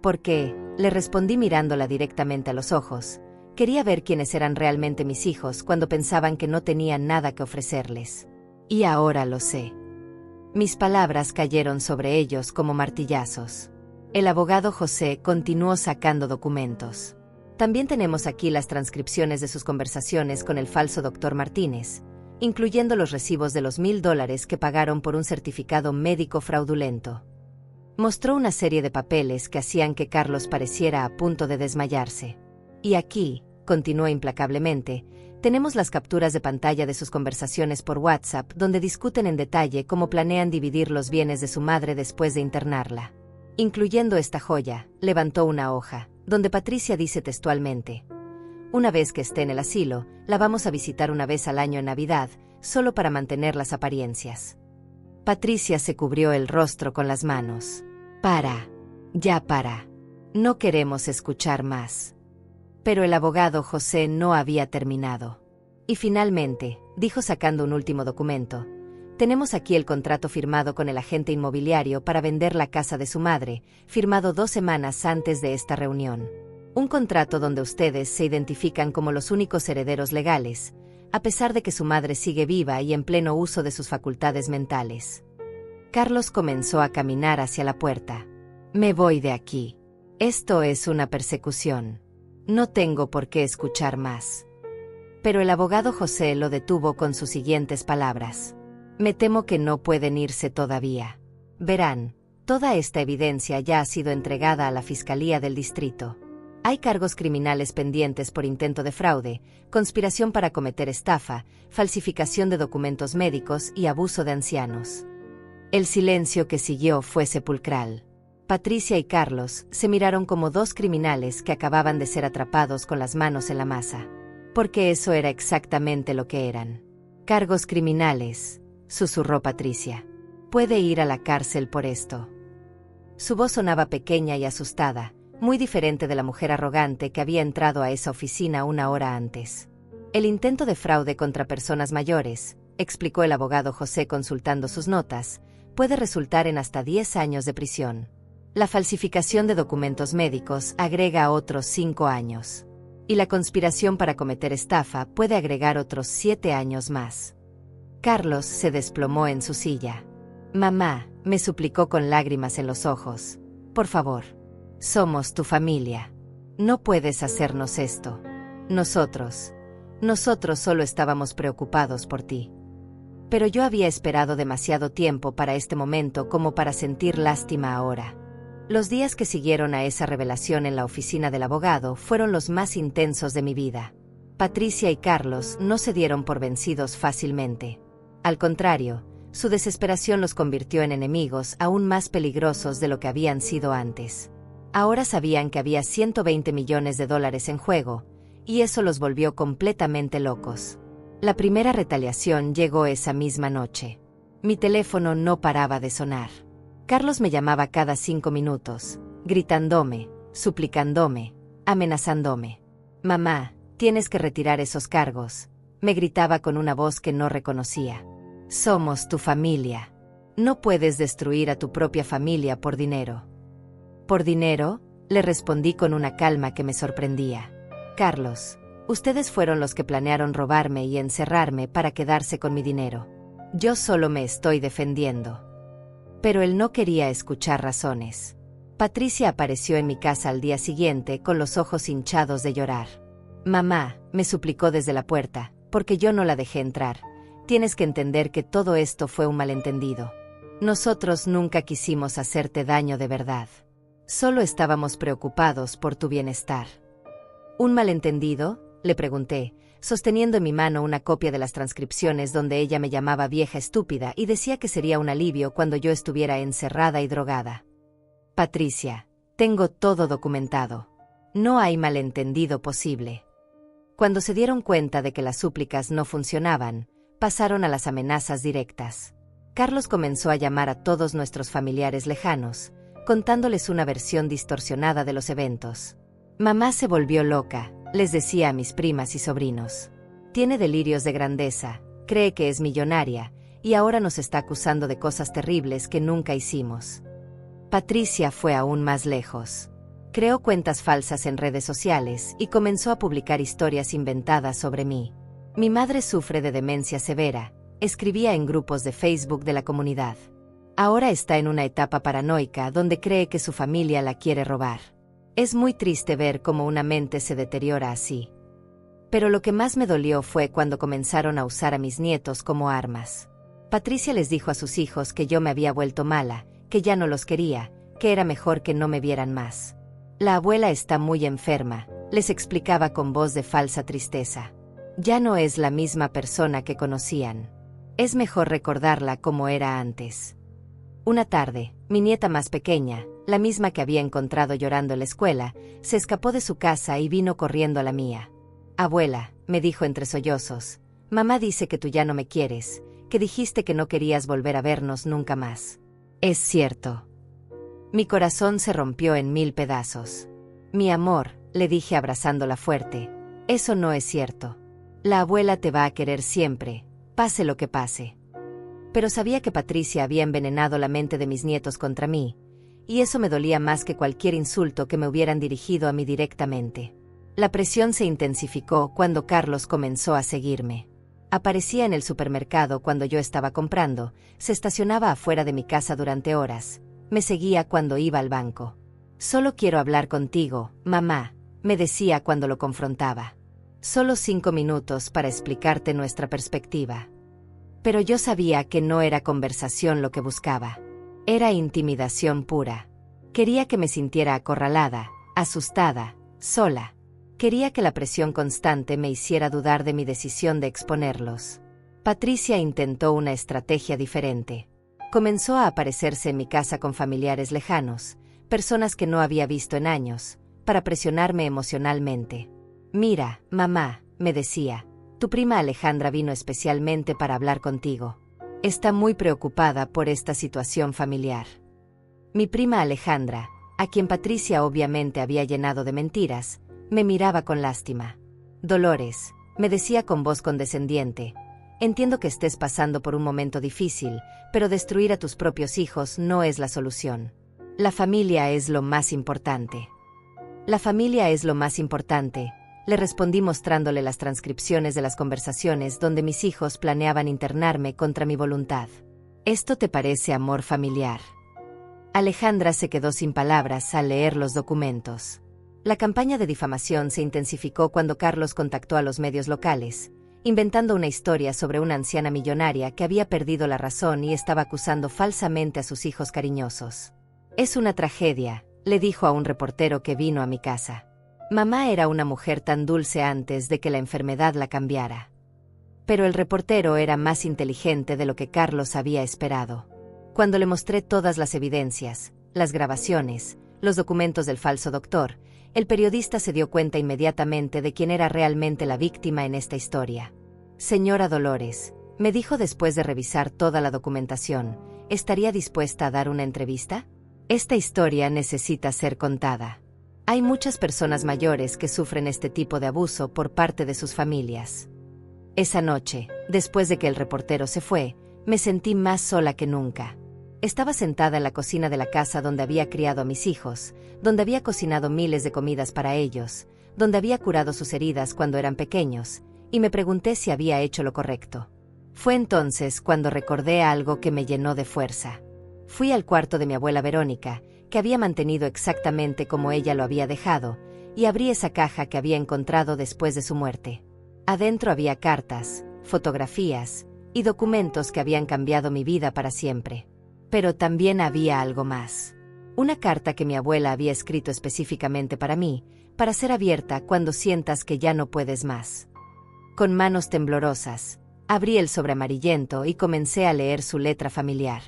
«¿Por qué?», le respondí mirándola directamente a los ojos. «Quería ver quiénes eran realmente mis hijos cuando pensaban que no tenían nada que ofrecerles. Y ahora lo sé». Mis palabras cayeron sobre ellos como martillazos. El abogado José continuó sacando documentos. «También tenemos aquí las transcripciones de sus conversaciones con el falso doctor Martínez, incluyendo los recibos de los $1000 que pagaron por un certificado médico fraudulento». Mostró una serie de papeles que hacían que Carlos pareciera a punto de desmayarse. «Y aquí», continuó implacablemente, «tenemos las capturas de pantalla de sus conversaciones por WhatsApp donde discuten en detalle cómo planean dividir los bienes de su madre después de internarla. Incluyendo esta joya», levantó una hoja, donde Patricia dice textualmente: «Una vez que esté en el asilo, la vamos a visitar una vez al año en Navidad, solo para mantener las apariencias». Patricia se cubrió el rostro con las manos. «Para. Ya para. No queremos escuchar más». Pero el abogado José no había terminado. «Y finalmente», dijo sacando un último documento, «tenemos aquí el contrato firmado con el agente inmobiliario para vender la casa de su madre, firmado 2 semanas antes de esta reunión. Un contrato donde ustedes se identifican como los únicos herederos legales, a pesar de que su madre sigue viva y en pleno uso de sus facultades mentales». Carlos comenzó a caminar hacia la puerta. «Me voy de aquí. Esto es una persecución. No tengo por qué escuchar más». Pero el abogado José lo detuvo con sus siguientes palabras. «Me temo que no pueden irse todavía. Verán, toda esta evidencia ya ha sido entregada a la Fiscalía del Distrito. Hay cargos criminales pendientes por intento de fraude, conspiración para cometer estafa, falsificación de documentos médicos y abuso de ancianos». El silencio que siguió fue sepulcral. Patricia y Carlos se miraron como dos criminales que acababan de ser atrapados con las manos en la masa. Porque eso era exactamente lo que eran. «Cargos criminales», susurró Patricia. «Puede ir a la cárcel por esto». Su voz sonaba pequeña y asustada, muy diferente de la mujer arrogante que había entrado a esa oficina 1 hora antes. El intento de fraude contra personas mayores, explicó el abogado José consultando sus notas, puede resultar en hasta 10 años de prisión. La falsificación de documentos médicos agrega otros 5 años. Y la conspiración para cometer estafa puede agregar otros 7 años más. Carlos se desplomó en su silla. Mamá, me suplicó con lágrimas en los ojos. Por favor. Somos tu familia. No puedes hacernos esto. Nosotros solo estábamos preocupados por ti. Pero yo había esperado demasiado tiempo para este momento como para sentir lástima ahora. Los días que siguieron a esa revelación en la oficina del abogado fueron los más intensos de mi vida. Patricia y Carlos no se dieron por vencidos fácilmente. Al contrario, su desesperación los convirtió en enemigos aún más peligrosos de lo que habían sido antes. Ahora sabían que había $120 millones en juego, y eso los volvió completamente locos. La primera retaliación llegó esa misma noche. Mi teléfono no paraba de sonar. Carlos me llamaba cada 5 minutos, gritándome, suplicándome, amenazándome. Mamá, tienes que retirar esos cargos, me gritaba con una voz que no reconocía. Somos tu familia. No puedes destruir a tu propia familia por dinero. ¿Por dinero?, le respondí con una calma que me sorprendía. Carlos, ustedes fueron los que planearon robarme y encerrarme para quedarse con mi dinero. Yo solo me estoy defendiendo. Pero él no quería escuchar razones. Patricia apareció en mi casa al día siguiente con los ojos hinchados de llorar. Mamá, me suplicó desde la puerta, porque yo no la dejé entrar. Tienes que entender que todo esto fue un malentendido. Nosotros nunca quisimos hacerte daño de verdad. Solo estábamos preocupados por tu bienestar. ¿Un malentendido?, le pregunté, sosteniendo en mi mano una copia de las transcripciones donde ella me llamaba vieja estúpida y decía que sería un alivio cuando yo estuviera encerrada y drogada. Patricia, tengo todo documentado. No hay malentendido posible. Cuando se dieron cuenta de que las súplicas no funcionaban, pasaron a las amenazas directas. Carlos comenzó a llamar a todos nuestros familiares lejanos, contándoles una versión distorsionada de los eventos. Mamá se volvió loca, les decía a mis primas y sobrinos. Tiene delirios de grandeza, cree que es millonaria, y ahora nos está acusando de cosas terribles que nunca hicimos. Patricia fue aún más lejos. Creó cuentas falsas en redes sociales y comenzó a publicar historias inventadas sobre mí. Mi madre sufre de demencia severa, escribía en grupos de Facebook de la comunidad. Ahora está en una etapa paranoica donde cree que su familia la quiere robar. Es muy triste ver cómo una mente se deteriora así. Pero lo que más me dolió fue cuando comenzaron a usar a mis nietos como armas. Patricia les dijo a sus hijos que yo me había vuelto mala, que ya no los quería, que era mejor que no me vieran más. La abuela está muy enferma, les explicaba con voz de falsa tristeza. Ya no es la misma persona que conocían. Es mejor recordarla como era antes. Una tarde, mi nieta más pequeña, la misma que había encontrado llorando en la escuela, se escapó de su casa y vino corriendo a la mía. Abuela, me dijo entre sollozos, mamá dice que tú ya no me quieres, que dijiste que no querías volver a vernos nunca más. Es cierto. Mi corazón se rompió en 1000 pedazos. Mi amor, le dije abrazándola fuerte, eso no es cierto. La abuela te va a querer siempre, pase lo que pase. Pero sabía que Patricia había envenenado la mente de mis nietos contra mí, y eso me dolía más que cualquier insulto que me hubieran dirigido a mí directamente. La presión se intensificó cuando Carlos comenzó a seguirme. Aparecía en el supermercado cuando yo estaba comprando, se estacionaba afuera de mi casa durante horas, me seguía cuando iba al banco. Solo quiero hablar contigo, mamá, me decía cuando lo confrontaba. Solo 5 minutos para explicarte nuestra perspectiva. Pero yo sabía que no era conversación lo que buscaba. Era intimidación pura. Quería que me sintiera acorralada, asustada, sola. Quería que la presión constante me hiciera dudar de mi decisión de exponerlos. Patricia intentó una estrategia diferente. Comenzó a aparecerse en mi casa con familiares lejanos, personas que no había visto en años, para presionarme emocionalmente. Mira, mamá, me decía, tu prima Alejandra vino especialmente para hablar contigo. Está muy preocupada por esta situación familiar. Mi prima Alejandra, a quien Patricia obviamente había llenado de mentiras, me miraba con lástima. Dolores, Me decía con voz condescendiente. Entiendo que estés pasando por un momento difícil, pero destruir a tus propios hijos no es la solución. La familia es lo más importante. La familia es lo más importante, le respondí mostrándole las transcripciones de las conversaciones donde mis hijos planeaban internarme contra mi voluntad. ¿Esto te parece amor familiar? Alejandra se quedó sin palabras al leer los documentos. La campaña de difamación se intensificó cuando Carlos contactó a los medios locales, inventando una historia sobre una anciana millonaria que había perdido la razón y estaba acusando falsamente a sus hijos cariñosos. Es una tragedia, le dijo a un reportero que vino a mi casa. Mamá era una mujer tan dulce antes de que la enfermedad la cambiara. Pero el reportero era más inteligente de lo que Carlos había esperado. Cuando le mostré todas las evidencias, las grabaciones, los documentos del falso doctor, el periodista se dio cuenta inmediatamente de quién era realmente la víctima en esta historia. Señora Dolores, me dijo después de revisar toda la documentación, ¿estaría dispuesta a dar una entrevista? Esta historia necesita ser contada. Hay muchas personas mayores que sufren este tipo de abuso por parte de sus familias. Esa noche, después de que el reportero se fue, me sentí más sola que nunca. Estaba sentada en la cocina de la casa donde había criado a mis hijos, donde había cocinado miles de comidas para ellos, donde había curado sus heridas cuando eran pequeños, y me pregunté si había hecho lo correcto. Fue entonces cuando recordé algo que me llenó de fuerza. Fui al cuarto de mi abuela Verónica, que había mantenido exactamente como ella lo había dejado, y abrí esa caja que había encontrado después de su muerte. Adentro había cartas, fotografías y documentos que habían cambiado mi vida para siempre. Pero también había algo más. Una carta que mi abuela había escrito específicamente para mí, para ser abierta cuando sientas que ya no puedes más. Con manos temblorosas, abrí el sobre amarillento y comencé a leer su letra familiar.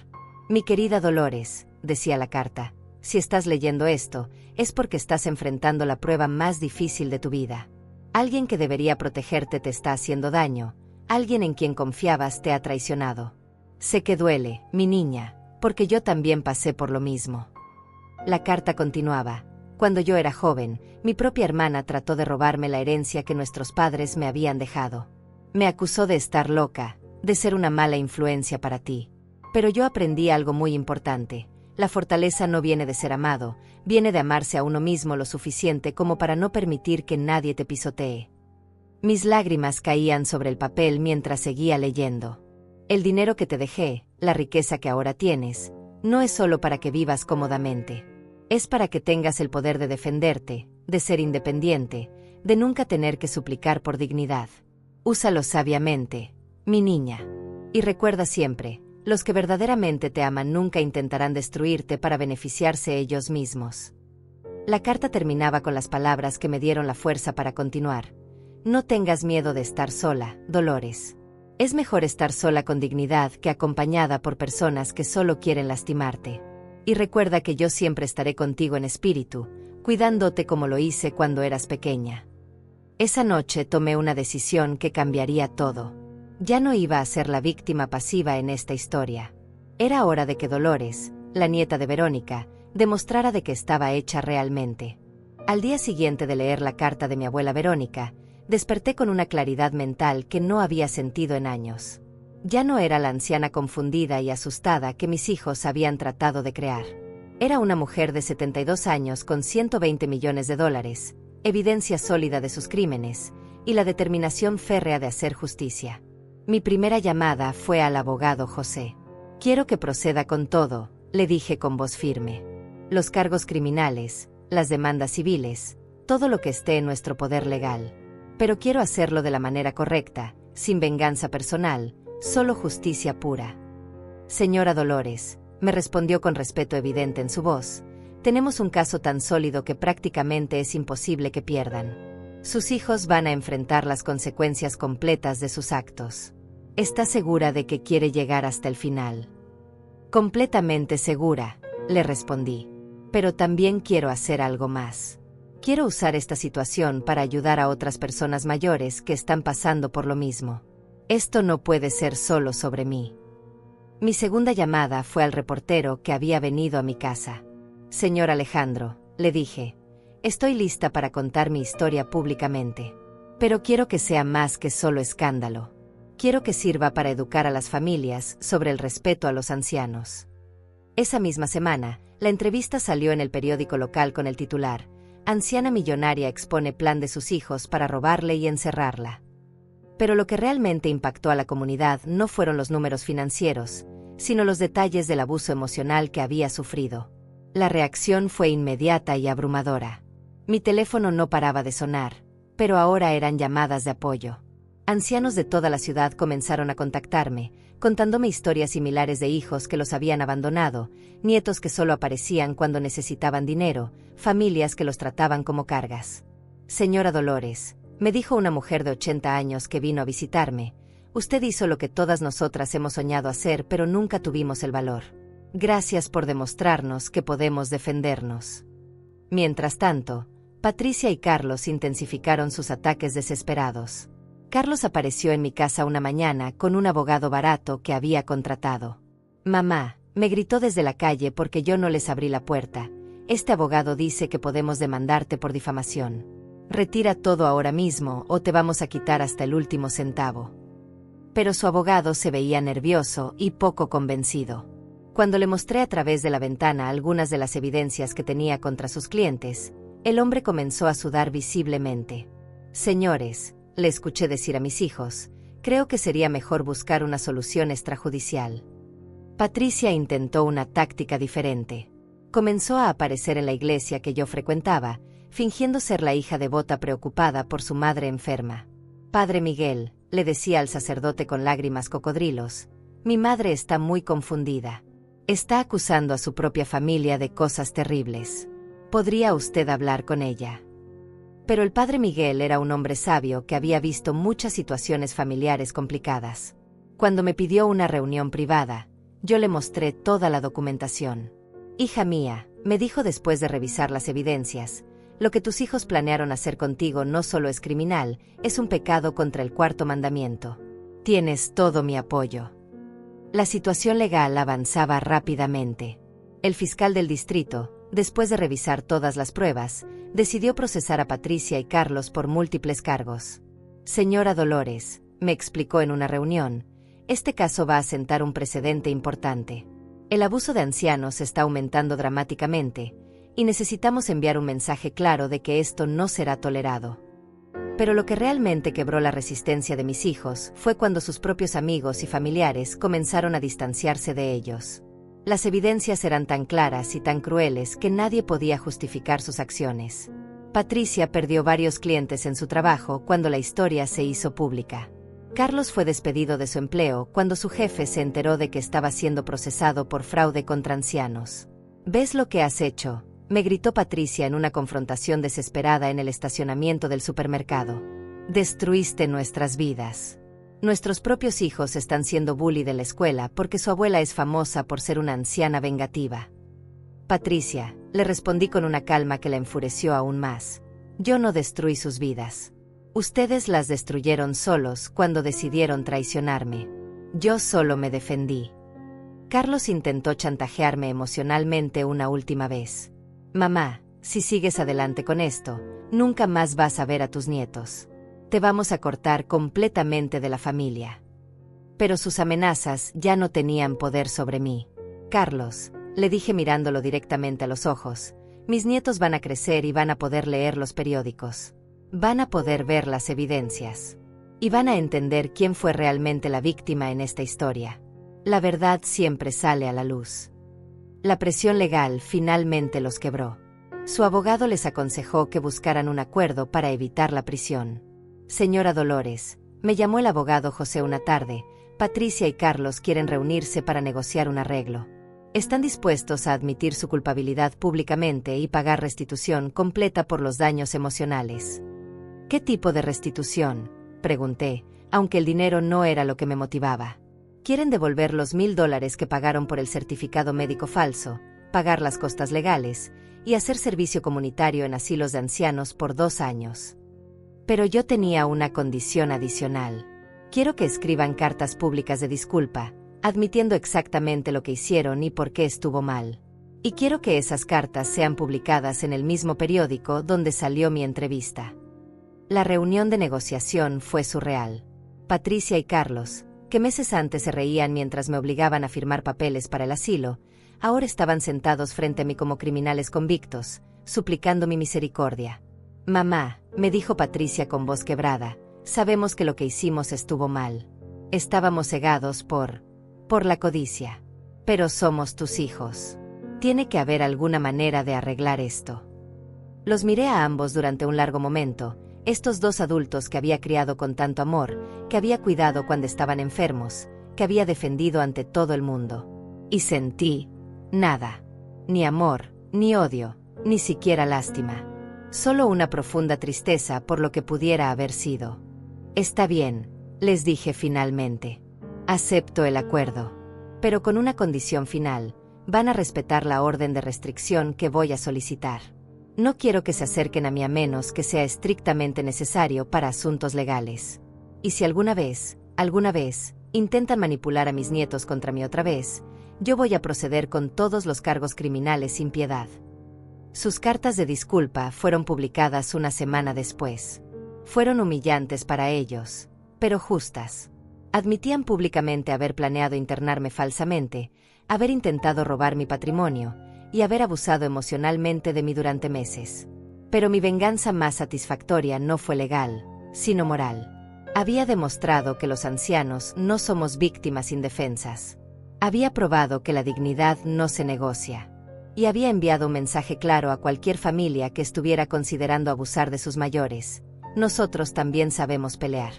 Mi querida Dolores, decía la carta, si estás leyendo esto, es porque estás enfrentando la prueba más difícil de tu vida. Alguien que debería protegerte te está haciendo daño, alguien en quien confiabas te ha traicionado. Sé que duele, mi niña, porque yo también pasé por lo mismo. La carta continuaba. Cuando yo era joven, mi propia hermana trató de robarme la herencia que nuestros padres me habían dejado. Me acusó de estar loca, de ser una mala influencia para ti. Pero yo aprendí algo muy importante. La fortaleza no viene de ser amado, viene de amarse a uno mismo lo suficiente como para no permitir que nadie te pisotee. Mis lágrimas caían sobre el papel mientras seguía leyendo. El dinero que te dejé, la riqueza que ahora tienes, no es solo para que vivas cómodamente. Es para que tengas el poder de defenderte, de ser independiente, de nunca tener que suplicar por dignidad. Úsalo sabiamente, mi niña. Y recuerda siempre, los que verdaderamente te aman nunca intentarán destruirte para beneficiarse ellos mismos. La carta terminaba con las palabras que me dieron la fuerza para continuar. No tengas miedo de estar sola, Dolores. Es mejor estar sola con dignidad que acompañada por personas que solo quieren lastimarte. Y recuerda que yo siempre estaré contigo en espíritu, cuidándote como lo hice cuando eras pequeña. Esa noche tomé una decisión que cambiaría todo. Ya no iba a ser la víctima pasiva en esta historia. Era hora de que Dolores, la nieta de Verónica, demostrara de que estaba hecha realmente. Al día siguiente de leer la carta de mi abuela Verónica, desperté con una claridad mental que no había sentido en años. Ya no era la anciana confundida y asustada que mis hijos habían tratado de crear. Era una mujer de 72 años con $120 millones, evidencia sólida de sus crímenes, y la determinación férrea de hacer justicia. Mi primera llamada fue al abogado José. Quiero que proceda con todo, le dije con voz firme. Los cargos criminales, las demandas civiles, todo lo que esté en nuestro poder legal. Pero quiero hacerlo de la manera correcta, sin venganza personal, solo justicia pura. Señora Dolores, me respondió con respeto evidente en su voz, tenemos un caso tan sólido que prácticamente es imposible que pierdan. Sus hijos van a enfrentar las consecuencias completas de sus actos. ¿Está segura de que quiere llegar hasta el final? Completamente segura, le respondí. Pero también quiero hacer algo más. Quiero usar esta situación para ayudar a otras personas mayores que están pasando por lo mismo. Esto no puede ser solo sobre mí. Mi segunda llamada fue al reportero que había venido a mi casa. Señor Alejandro, le dije, estoy lista para contar mi historia públicamente. Pero quiero que sea más que solo escándalo. Quiero que sirva para educar a las familias sobre el respeto a los ancianos. Esa misma semana, la entrevista salió en el periódico local con el titular: Anciana millonaria expone plan de sus hijos para robarle y encerrarla. Pero lo que realmente impactó a la comunidad no fueron los números financieros, sino los detalles del abuso emocional que había sufrido. La reacción fue inmediata y abrumadora. Mi teléfono no paraba de sonar, pero ahora eran llamadas de apoyo. Ancianos de toda la ciudad comenzaron a contactarme, contándome historias similares de hijos que los habían abandonado, nietos que solo aparecían cuando necesitaban dinero, familias que los trataban como cargas. Señora Dolores, me dijo una mujer de 80 años que vino a visitarme, usted hizo lo que todas nosotras hemos soñado hacer, pero nunca tuvimos el valor. Gracias por demostrarnos que podemos defendernos. Mientras tanto, Patricia y Carlos intensificaron sus ataques desesperados. Carlos apareció en mi casa una mañana con un abogado barato que había contratado. Mamá, me gritó desde la calle porque yo no les abrí la puerta. Este abogado dice que podemos demandarte por difamación. Retira todo ahora mismo o te vamos a quitar hasta el último centavo. Pero su abogado se veía nervioso y poco convencido. Cuando le mostré a través de la ventana algunas de las evidencias que tenía contra sus clientes, el hombre comenzó a sudar visiblemente. Señores, le escuché decir a mis hijos, creo que sería mejor buscar una solución extrajudicial. Patricia intentó una táctica diferente. Comenzó a aparecer en la iglesia que yo frecuentaba, fingiendo ser la hija devota preocupada por su madre enferma. Padre Miguel, le decía al sacerdote con lágrimas cocodrilos, mi madre está muy confundida. Está acusando a su propia familia de cosas terribles. ¿Podría usted hablar con ella? Pero el padre Miguel era un hombre sabio que había visto muchas situaciones familiares complicadas. Cuando me pidió una reunión privada, yo le mostré toda la documentación. Hija mía, me dijo después de revisar las evidencias, lo que tus hijos planearon hacer contigo no solo es criminal, es un pecado contra el cuarto mandamiento. Tienes todo mi apoyo. La situación legal avanzaba rápidamente. El fiscal del distrito, después de revisar todas las pruebas, decidió procesar a Patricia y Carlos por múltiples cargos. Señora Dolores, me explicó en una reunión, este caso va a sentar un precedente importante. El abuso de ancianos está aumentando dramáticamente, y necesitamos enviar un mensaje claro de que esto no será tolerado. Pero lo que realmente quebró la resistencia de mis hijos fue cuando sus propios amigos y familiares comenzaron a distanciarse de ellos. Las evidencias eran tan claras y tan crueles que nadie podía justificar sus acciones. Patricia perdió varios clientes en su trabajo cuando la historia se hizo pública. Carlos fue despedido de su empleo cuando su jefe se enteró de que estaba siendo procesado por fraude contra ancianos. ¿Ves lo que has hecho?, me gritó Patricia en una confrontación desesperada en el estacionamiento del supermercado. Destruiste nuestras vidas. Nuestros propios hijos están siendo bully de la escuela porque su abuela es famosa por ser una anciana vengativa. Patricia, le respondí con una calma que la enfureció aún más. Yo no destruí sus vidas. Ustedes las destruyeron solos cuando decidieron traicionarme. Yo solo me defendí. Carlos intentó chantajearme emocionalmente una última vez. Mamá, si sigues adelante con esto, nunca más vas a ver a tus nietos. Te vamos a cortar completamente de la familia. Pero sus amenazas ya no tenían poder sobre mí. Carlos, le dije mirándolo directamente a los ojos, mis nietos van a crecer y van a poder leer los periódicos. Van a poder ver las evidencias. Y van a entender quién fue realmente la víctima en esta historia. La verdad siempre sale a la luz. La presión legal finalmente los quebró. Su abogado les aconsejó que buscaran un acuerdo para evitar la prisión. Señora Dolores, me llamó el abogado José una tarde, Patricia y Carlos quieren reunirse para negociar un arreglo. Están dispuestos a admitir su culpabilidad públicamente y pagar restitución completa por los daños emocionales. ¿Qué tipo de restitución?, pregunté, aunque el dinero no era lo que me motivaba. Quieren devolver los $1,000 que pagaron por el certificado médico falso, pagar las costas legales y hacer servicio comunitario en asilos de ancianos por 2 años. Pero yo tenía una condición adicional. Quiero que escriban cartas públicas de disculpa, admitiendo exactamente lo que hicieron y por qué estuvo mal. Y quiero que esas cartas sean publicadas en el mismo periódico donde salió mi entrevista. La reunión de negociación fue surreal. Patricia y Carlos, que meses antes se reían mientras me obligaban a firmar papeles para el asilo, ahora estaban sentados frente a mí como criminales convictos, suplicando mi misericordia. «Mamá», me dijo Patricia con voz quebrada, «sabemos que lo que hicimos estuvo mal. Estábamos cegados por la codicia. Pero somos tus hijos. Tiene que haber alguna manera de arreglar esto». Los miré a ambos durante un largo momento, estos dos adultos que había criado con tanto amor, que había cuidado cuando estaban enfermos, que había defendido ante todo el mundo. Y sentí nada. Ni amor, ni odio, ni siquiera lástima. Solo una profunda tristeza por lo que pudiera haber sido. «Está bien», les dije finalmente. «Acepto el acuerdo. Pero con una condición final, van a respetar la orden de restricción que voy a solicitar. No quiero que se acerquen a mí a menos que sea estrictamente necesario para asuntos legales. Y si alguna vez, intentan manipular a mis nietos contra mí otra vez, yo voy a proceder con todos los cargos criminales sin piedad». Sus cartas de disculpa fueron publicadas una semana después. Fueron humillantes para ellos, pero justas. Admitían públicamente haber planeado internarme falsamente, haber intentado robar mi patrimonio y haber abusado emocionalmente de mí durante meses. Pero mi venganza más satisfactoria no fue legal, sino moral. Había demostrado que los ancianos no somos víctimas indefensas. Había probado que la dignidad no se negocia. Y había enviado un mensaje claro a cualquier familia que estuviera considerando abusar de sus mayores: nosotros también sabemos pelear.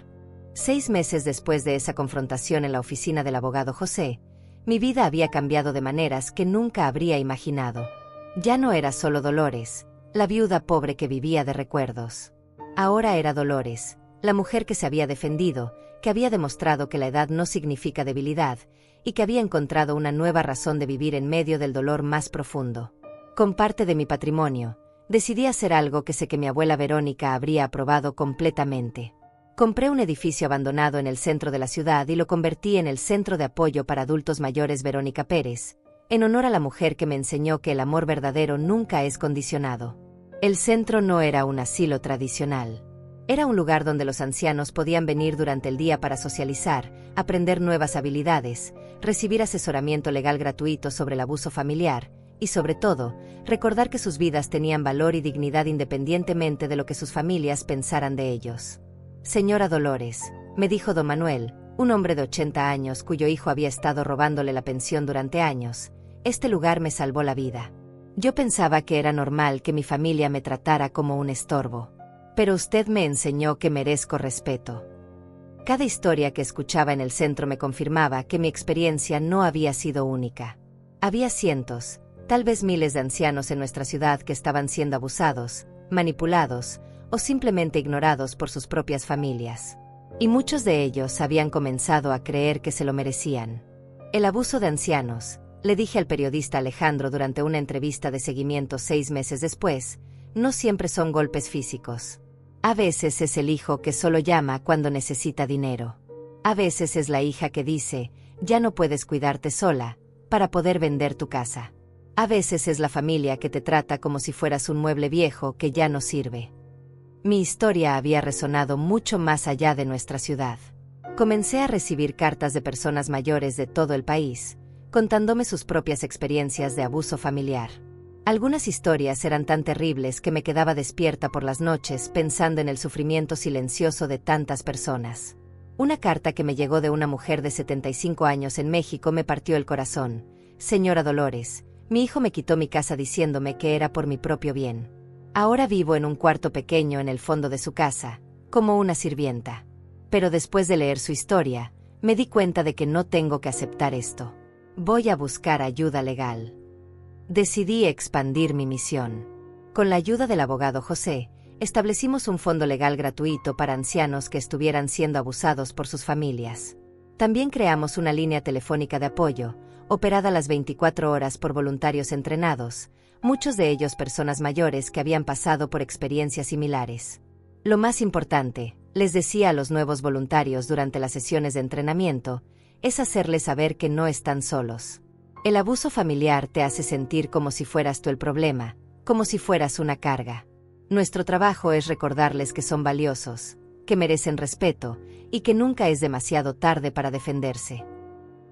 6 meses después de esa confrontación en la oficina del abogado José, mi vida había cambiado de maneras que nunca habría imaginado. Ya no era solo Dolores, la viuda pobre que vivía de recuerdos. Ahora era Dolores, la mujer que se había defendido, que había demostrado que la edad no significa debilidad, y que había encontrado una nueva razón de vivir en medio del dolor más profundo. Con parte de mi patrimonio, decidí hacer algo que sé que mi abuela Verónica habría aprobado completamente. Compré un edificio abandonado en el centro de la ciudad y lo convertí en el Centro de Apoyo para Adultos Mayores Verónica Pérez, en honor a la mujer que me enseñó que el amor verdadero nunca es condicionado. El centro no era un asilo tradicional. Era un lugar donde los ancianos podían venir durante el día para socializar, aprender nuevas habilidades, recibir asesoramiento legal gratuito sobre el abuso familiar y, sobre todo, recordar que sus vidas tenían valor y dignidad independientemente de lo que sus familias pensaran de ellos. «Señora Dolores», me dijo don Manuel, un hombre de 80 años cuyo hijo había estado robándole la pensión durante años, «este lugar me salvó la vida. Yo pensaba que era normal que mi familia me tratara como un estorbo. Pero usted me enseñó que merezco respeto». Cada historia que escuchaba en el centro me confirmaba que mi experiencia no había sido única. Había cientos, tal vez miles de ancianos en nuestra ciudad que estaban siendo abusados, manipulados o simplemente ignorados por sus propias familias. Y muchos de ellos habían comenzado a creer que se lo merecían. «El abuso de ancianos», le dije al periodista Alejandro durante una entrevista de seguimiento 6 meses después, «no siempre son golpes físicos. A veces es el hijo que solo llama cuando necesita dinero. A veces es la hija que dice, ya no puedes cuidarte sola, para poder vender tu casa. A veces es la familia que te trata como si fueras un mueble viejo que ya no sirve». Mi historia había resonado mucho más allá de nuestra ciudad. Comencé a recibir cartas de personas mayores de todo el país, contándome sus propias experiencias de abuso familiar. Algunas historias eran tan terribles que me quedaba despierta por las noches pensando en el sufrimiento silencioso de tantas personas. Una carta que me llegó de una mujer de 75 años en México me partió el corazón. «Señora Dolores, mi hijo me quitó mi casa diciéndome que era por mi propio bien. Ahora vivo en un cuarto pequeño en el fondo de su casa, como una sirvienta. Pero después de leer su historia, me di cuenta de que no tengo que aceptar esto. Voy a buscar ayuda legal». Decidí expandir mi misión. Con la ayuda del abogado José, establecimos un fondo legal gratuito para ancianos que estuvieran siendo abusados por sus familias. También creamos una línea telefónica de apoyo, operada las 24 horas por voluntarios entrenados, muchos de ellos personas mayores que habían pasado por experiencias similares. Lo más importante, les decía a los nuevos voluntarios durante las sesiones de entrenamiento, es hacerles saber que no están solos. El abuso familiar te hace sentir como si fueras tú el problema, como si fueras una carga. Nuestro trabajo es recordarles que son valiosos, que merecen respeto, y que nunca es demasiado tarde para defenderse.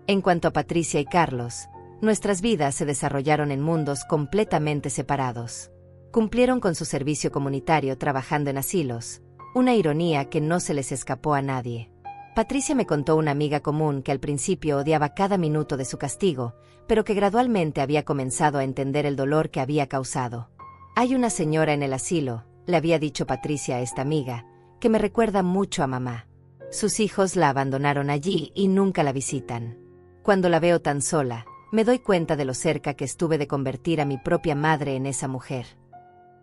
En cuanto a Patricia y Carlos, nuestras vidas se desarrollaron en mundos completamente separados. Cumplieron con su servicio comunitario trabajando en asilos, una ironía que no se les escapó a nadie. Patricia me contó una amiga común que al principio odiaba cada minuto de su castigo, pero que gradualmente había comenzado a entender el dolor que había causado. Hay una señora en el asilo, le había dicho Patricia a esta amiga, que me recuerda mucho a mamá. Sus hijos la abandonaron allí y nunca la visitan. Cuando la veo tan sola, me doy cuenta de lo cerca que estuve de convertir a mi propia madre en esa mujer.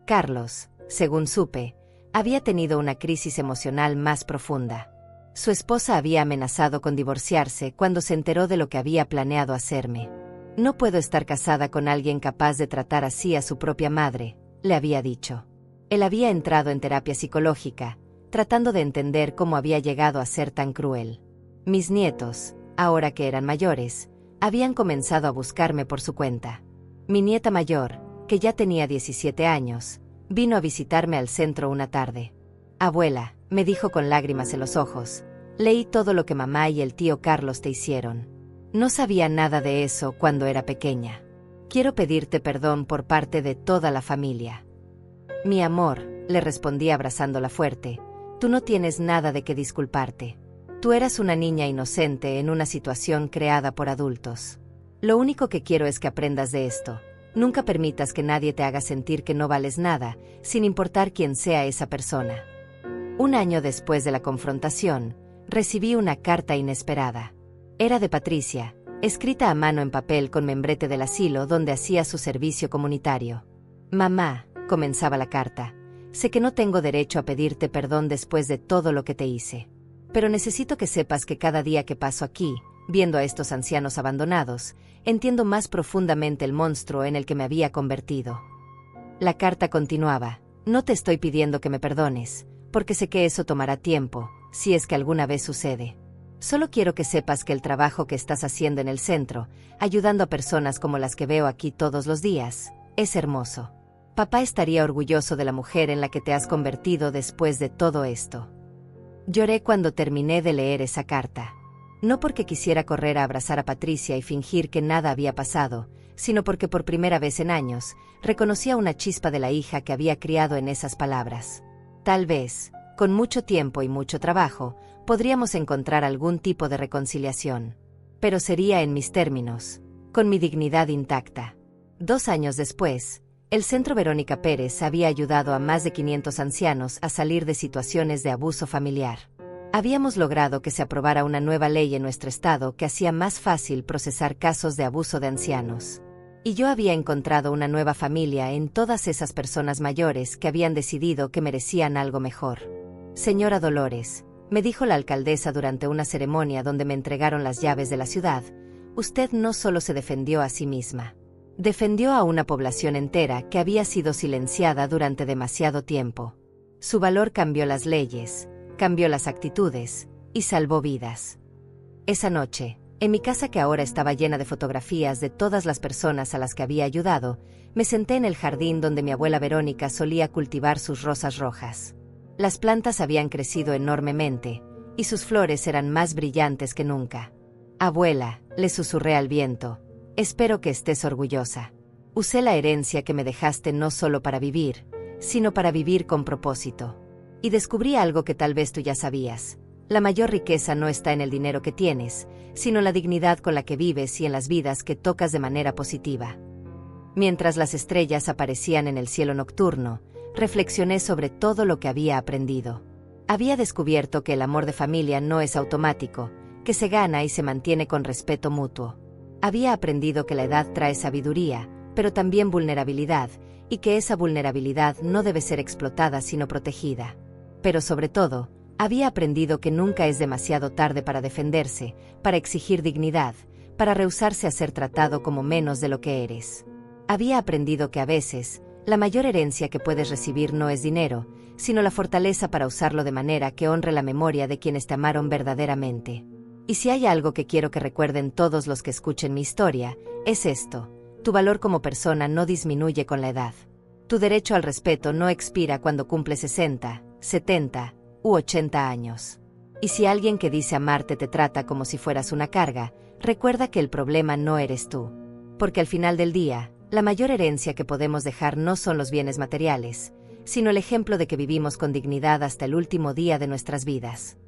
Carlos, según supe, había tenido una crisis emocional más profunda. Su esposa había amenazado con divorciarse cuando se enteró de lo que había planeado hacerme. No puedo estar casada con alguien capaz de tratar así a su propia madre, le había dicho. Él había entrado en terapia psicológica, tratando de entender cómo había llegado a ser tan cruel. Mis nietos, ahora que eran mayores, habían comenzado a buscarme por su cuenta. Mi nieta mayor, que ya tenía 17 años, vino a visitarme al centro una tarde. Abuela, me dijo con lágrimas en los ojos, leí todo lo que mamá y el tío Carlos te hicieron. No sabía nada de eso cuando era pequeña. Quiero pedirte perdón por parte de toda la familia. Mi amor, le respondí abrazándola fuerte, tú no tienes nada de qué disculparte. Tú eras una niña inocente en una situación creada por adultos. Lo único que quiero es que aprendas de esto. Nunca permitas que nadie te haga sentir que no vales nada, sin importar quién sea esa persona. Un año después de la confrontación, recibí una carta inesperada. Era de Patricia, escrita a mano en papel con membrete del asilo donde hacía su servicio comunitario. Mamá, comenzaba la carta, sé que no tengo derecho a pedirte perdón después de todo lo que te hice. Pero necesito que sepas que cada día que paso aquí, viendo a estos ancianos abandonados, entiendo más profundamente el monstruo en el que me había convertido. La carta continuaba, no te estoy pidiendo que me perdones, porque sé que eso tomará tiempo, si es que alguna vez sucede. Solo quiero que sepas que el trabajo que estás haciendo en el centro, ayudando a personas como las que veo aquí todos los días, es hermoso. Papá estaría orgulloso de la mujer en la que te has convertido después de todo esto. Lloré cuando terminé de leer esa carta. No porque quisiera correr a abrazar a Patricia y fingir que nada había pasado, sino porque por primera vez en años, reconocía una chispa de la hija que había criado en esas palabras. Tal vez, con mucho tiempo y mucho trabajo, podríamos encontrar algún tipo de reconciliación. Pero sería en mis términos, con mi dignidad intacta. 2 años después, el Centro Verónica Pérez había ayudado a más de 500 ancianos a salir de situaciones de abuso familiar. Habíamos logrado que se aprobara una nueva ley en nuestro estado que hacía más fácil procesar casos de abuso de ancianos. Y yo había encontrado una nueva familia en todas esas personas mayores que habían decidido que merecían algo mejor. Señora Dolores, me dijo la alcaldesa durante una ceremonia donde me entregaron las llaves de la ciudad, usted no solo se defendió a sí misma. Defendió a una población entera que había sido silenciada durante demasiado tiempo. Su valor cambió las leyes, cambió las actitudes, y salvó vidas. Esa noche, en mi casa que ahora estaba llena de fotografías de todas las personas a las que había ayudado, me senté en el jardín donde mi abuela Verónica solía cultivar sus rosas rojas. Las plantas habían crecido enormemente, y sus flores eran más brillantes que nunca. Abuela, le susurré al viento, espero que estés orgullosa. Usé la herencia que me dejaste no solo para vivir, sino para vivir con propósito. Y descubrí algo que tal vez tú ya sabías. La mayor riqueza no está en el dinero que tienes, sino en la dignidad con la que vives y en las vidas que tocas de manera positiva. Mientras las estrellas aparecían en el cielo nocturno, reflexioné sobre todo lo que había aprendido. Había descubierto que el amor de familia no es automático, que se gana y se mantiene con respeto mutuo. Había aprendido que la edad trae sabiduría, pero también vulnerabilidad, y que esa vulnerabilidad no debe ser explotada sino protegida. Pero sobre todo, había aprendido que nunca es demasiado tarde para defenderse, para exigir dignidad, para rehusarse a ser tratado como menos de lo que eres. Había aprendido que a veces, la mayor herencia que puedes recibir no es dinero, sino la fortaleza para usarlo de manera que honre la memoria de quienes te amaron verdaderamente. Y si hay algo que quiero que recuerden todos los que escuchen mi historia, es esto: tu valor como persona no disminuye con la edad. Tu derecho al respeto no expira cuando cumples 60, 70 u 80 años. Y si alguien que dice amarte te trata como si fueras una carga, recuerda que el problema no eres tú. Porque al final del día, la mayor herencia que podemos dejar no son los bienes materiales, sino el ejemplo de que vivimos con dignidad hasta el último día de nuestras vidas.